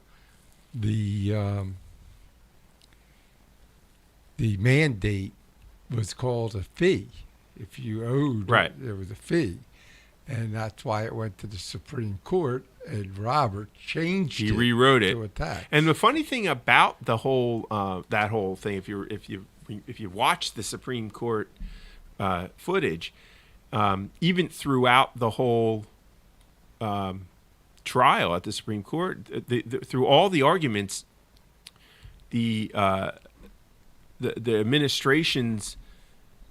the mandate was called a fee. If you owed, Right. there was a fee, and that's why it went to the Supreme Court. And Robert changed He it rewrote it. to a tax. And the funny thing about the whole that whole thing, if you watch the Supreme Court footage, even throughout the whole trial at the Supreme Court, through all the arguments, the administration's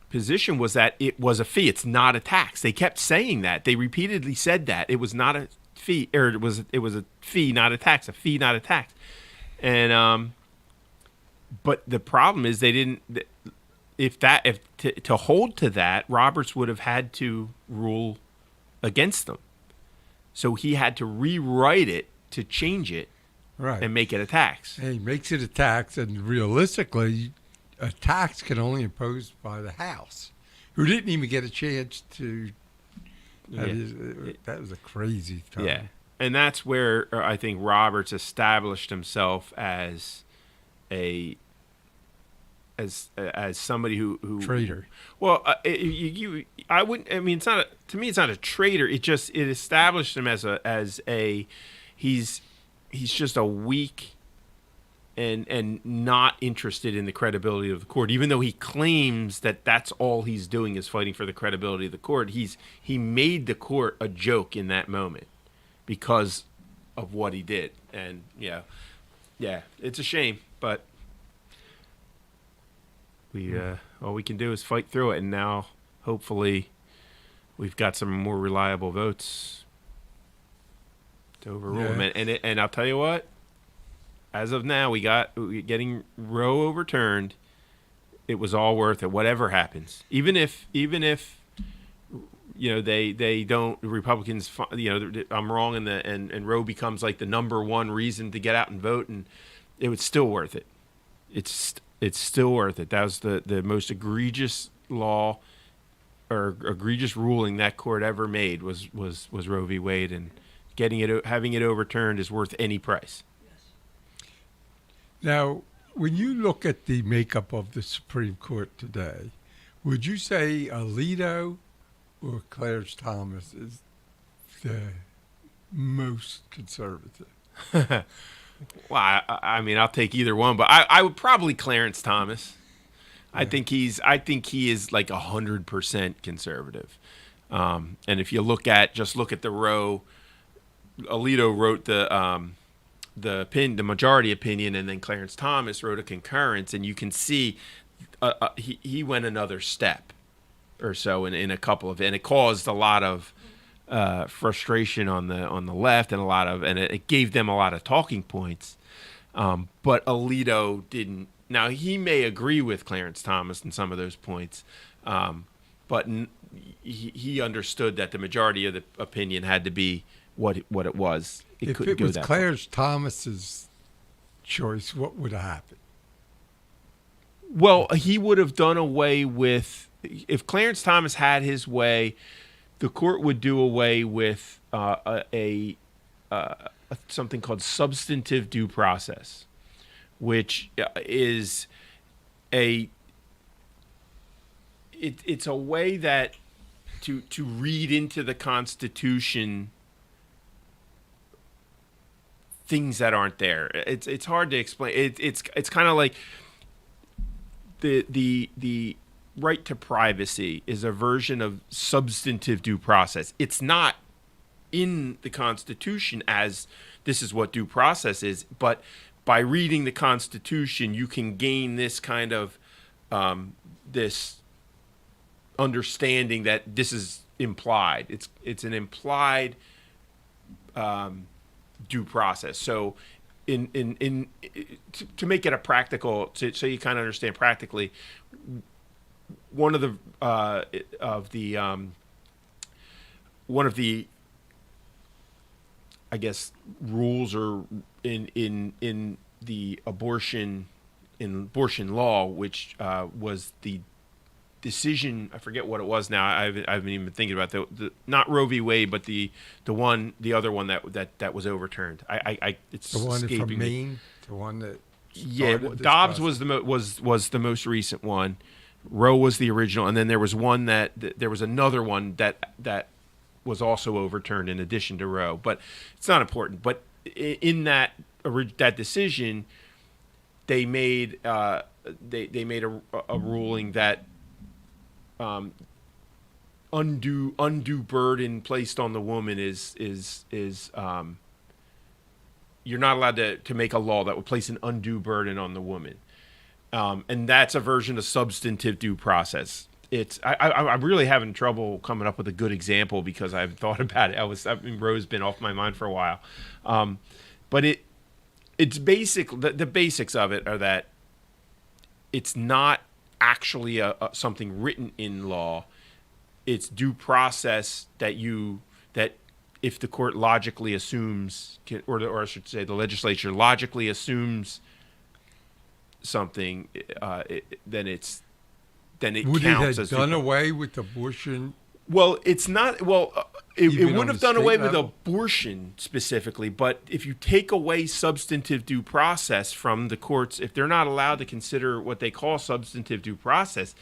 position was that it was a fee. It's not a tax. They kept saying that. They repeatedly said that it was not a fee, or it was a fee, not a tax. A fee, not a tax. And but the problem is they didn't. To hold to that, Roberts would have had to rule against them. So he had to rewrite it to change it right. and make it a tax. And he makes it a tax, and realistically, a tax can only imposed by the House, who didn't even get a chance to. That was a crazy time. Yeah, and that's where I think Roberts established himself as somebody who Traitor. Well, I wouldn't. I mean, it's not. To me, it's not a traitor. It established him as a he's just a weak and not interested in the credibility of the court, even though he claims that that's all he's doing is fighting for the credibility of the court. He made the court a joke in that moment because of what he did, and yeah, it's a shame, but all we can do is fight through it, and now hopefully we've got some more reliable votes to overrule him. And I'll tell you what. As of now, getting Roe overturned. It was all worth it, whatever happens. Even if they don't, the Republicans, I'm wrong, and Roe becomes like the number one reason to get out and vote, and it was still worth it. It's still worth it. That was the most egregious law or egregious ruling that court ever made was Roe v. Wade, and having it overturned is worth any price. Now, when you look at the makeup of the Supreme Court today, would you say Alito or Clarence Thomas is the most conservative? Well, I mean, I'll take either one, but I would probably Clarence Thomas. Yeah. I think he is like 100% conservative. And if you look at the Roe, Alito wrote the majority opinion, and then Clarence Thomas wrote a concurrence, and you can see he went another step or so in a couple of, and it caused a lot of frustration on the left, and it gave them a lot of talking points. But Alito Now, he may agree with Clarence Thomas in some of those points, but he understood that the majority of the opinion had to be what it was. If it was Clarence Thomas's choice, what would have happened? Well, he would have done away with, if Clarence Thomas had his way, the court would do away with something called substantive due process, which is it's a way that to read into the Constitution things that aren't there. It's hard to explain. It's kind of like the right to privacy is a version of substantive due process. It's not in the Constitution as this is what due process is, but by reading the Constitution, you can gain this kind of this understanding that this is implied. It's an implied due process. So, to make it a practical, so you kind of understand practically, one of the I guess rules or in the abortion law, which was the decision, I forget what it was now. I haven't even been thinking about the not Roe v. Wade, but the other one that was overturned. It's The one escaping from me. Maine, the one that Dobbs process. was the most recent one. Roe was the original, and then there was one there was another one that was also overturned in addition to Roe. But it's not important. But in that decision, they made they made a ruling that undue burden placed on the woman is you're not allowed to make a law that would place an undue burden on the woman, and that's a version of substantive due process. I'm really having trouble coming up with a good example because I've thought about it. Roe's been off my mind for a while, but it's basic. The basics of it are that it's not actually something written in law. It's due process that if the court logically assumes, or I should say the legislature logically assumes something, then it would counts it as have done away with abortion? Well, it's not. Well, it Even would on have the done away state with level? abortion specifically, but if you take away substantive due process from the courts, if they're not allowed to consider what they call substantive due process,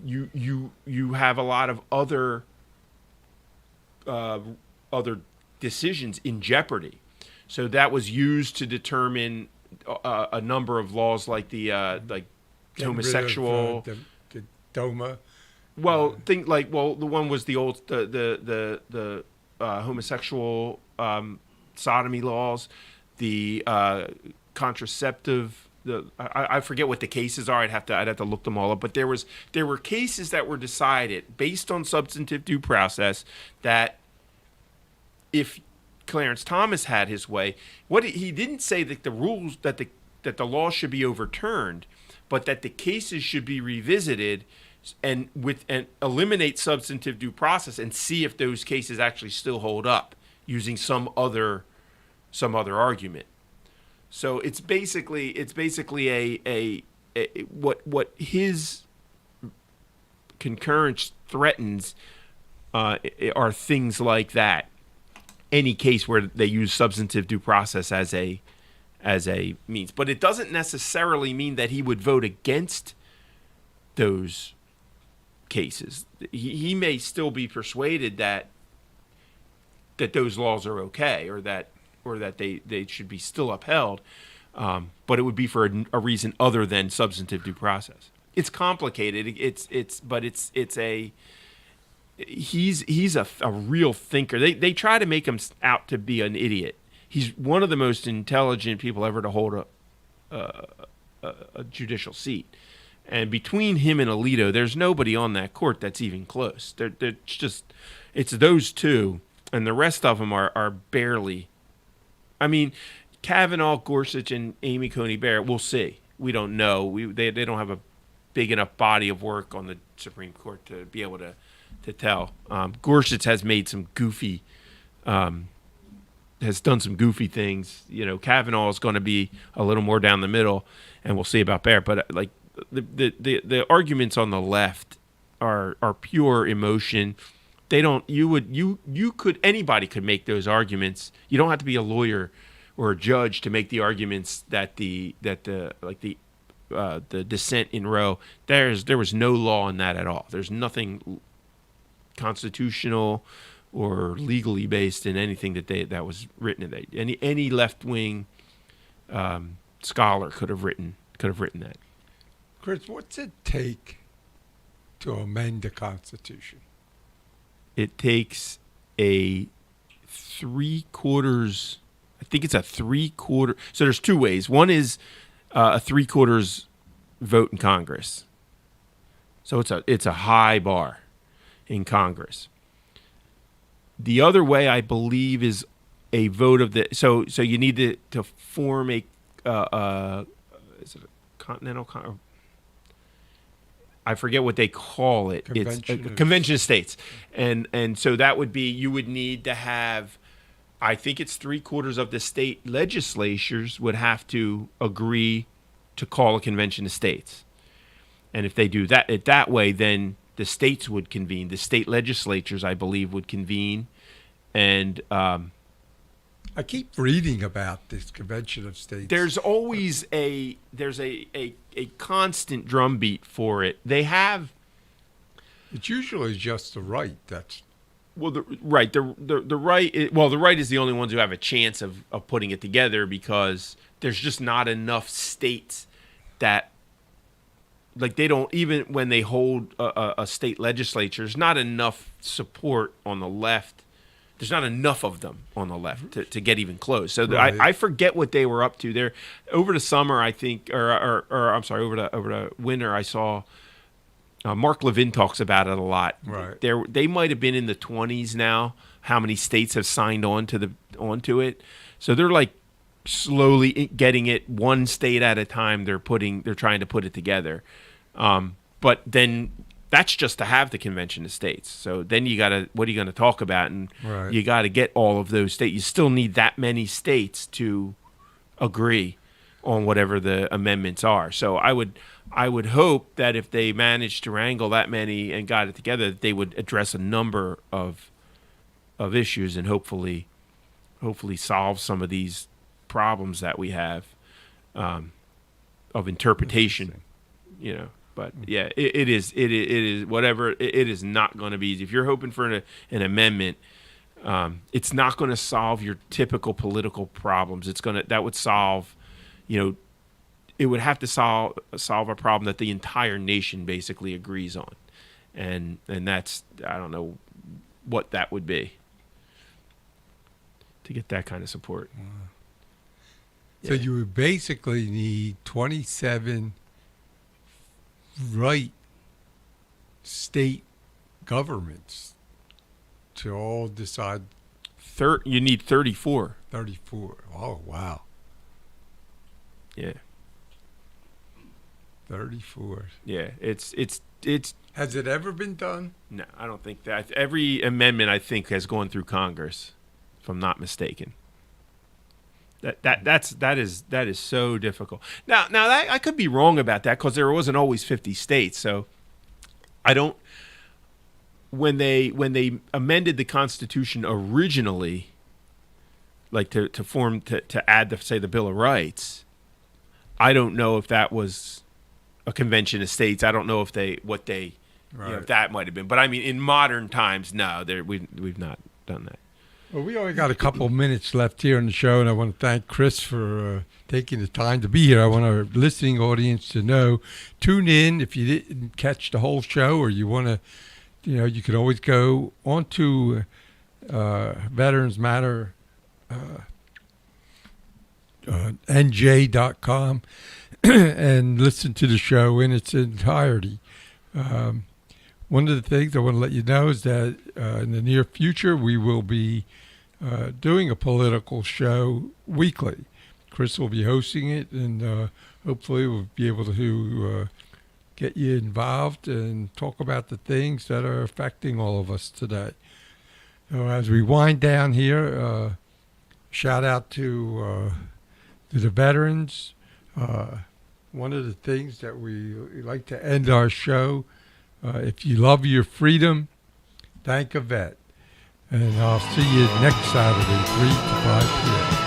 you have a lot of other decisions in jeopardy. So that was used to determine a number of laws, like the Get rid of, homosexual. the DOMA. Well, the one was the homosexual sodomy laws, the contraceptive. I forget what the cases are. I'd have to look them all up. But there were cases that were decided based on substantive due process that if Clarence Thomas had his way, he didn't say that the rules that the law should be overturned, but that the cases should be revisited and eliminate substantive due process and see if those cases actually still hold up using some other argument. So it's basically a what his concurrence threatens are things like that. Any case where they use substantive due process as a means, but it doesn't necessarily mean that he would vote against those cases. He may still be persuaded that those laws are okay, or that they should be still upheld, but it would be for a reason other than substantive due process. It's complicated. He's a real thinker. They try to make him out to be an idiot. He's one of the most intelligent people ever to hold a judicial seat. And between him and Alito, there's nobody on that court that's even close. It's those two, and the rest of them are barely. I mean, Kavanaugh, Gorsuch, and Amy Coney Barrett, we'll see. we don't know. They don't have a big enough body of work on the Supreme Court to be able to tell. Gorsuch has made some goofy, has done some goofy things. Kavanaugh is going to be a little more down the middle, and we'll see about Barrett. But like the arguments on the left are pure emotion. They don't. Anybody could make those arguments. You don't have to be a lawyer or a judge to make the arguments that the dissent in Roe. There was no law in that at all. There's nothing constitutional or legally based in anything that was written in that. Any left wing scholar could have written that. Chris, what's it take to amend the Constitution? It takes a 3/4. I think it's a 3/4. So there's two ways. One is a 3/4 vote in Congress. So it's a high bar in Congress. The other way, I believe, is a vote of the. So you need to form a is it a continental? I forget what they call it. It's a convention of states, and so that would be, you would need to have, I think it's 3/4 of the state legislatures would have to agree to call a convention of states, and if they do that way, then the states would convene. The state legislatures, I believe, would convene, and I keep reading about this convention of states. There's always a constant drumbeat for it. They have. It's usually just the right. That's the right. The right. The right is the only ones who have a chance of putting it together, because there's just not enough states that, like, they don't, even when they hold a state legislature, there's not enough support on the left. There's not enough of them on the left to get even close. So right. I forget what they were up to there over the summer. I think, or I'm sorry, over the winter, I saw Mark Levin talks about it a lot. Right. They might have been in the 20s now. How many states have signed onto it? So they're like slowly getting it one state at a time. They're trying to put it together. But then that's just to have the convention of states. So then what are you going to talk about? And right. You got to get all of those states. You still need that many states to agree on whatever the amendments are. So I would hope that if they managed to wrangle that many and got it together, that they would address a number of issues and hopefully solve some of these problems that we have of interpretation. But yeah, it is whatever. It is not going to be easy. If you're hoping for an amendment, it's not going to solve your typical political problems. That would solve, it would have to solve a problem that the entire nation basically agrees on, and that's, I don't know what that would be to get that kind of support. Wow. So you would basically need 27 right state governments to all decide. You need 34. 34. Oh, wow. Yeah. 34. Yeah, it's. Has it ever been done? No, I don't think that. Every amendment, I think, has gone through Congress, if I'm not mistaken. That is so difficult. Now I could be wrong about that, because there wasn't always 50 states. So I don't. When they amended the Constitution originally, like to add the Bill of Rights, I don't know if that was a convention of states. I don't know if if that might have been. But I mean, in modern times, no, we've not done that. Well, we only got a couple of minutes left here on the show, and I want to thank Chris for taking the time to be here. I want our listening audience to know, tune in if you didn't catch the whole show, or you want to, you can always go onto Veterans Matter NJ.com and listen to the show in its entirety. One of the things I want to let you know is that in the near future, we will be doing a political show weekly. Chris will be hosting it, and hopefully we'll be able to get you involved and talk about the things that are affecting all of us today. So as we wind down here, shout out to the veterans. One of the things that we like to end our show, if you love your freedom, thank a vet. And I'll see you next Saturday, 3 to 5 p.m.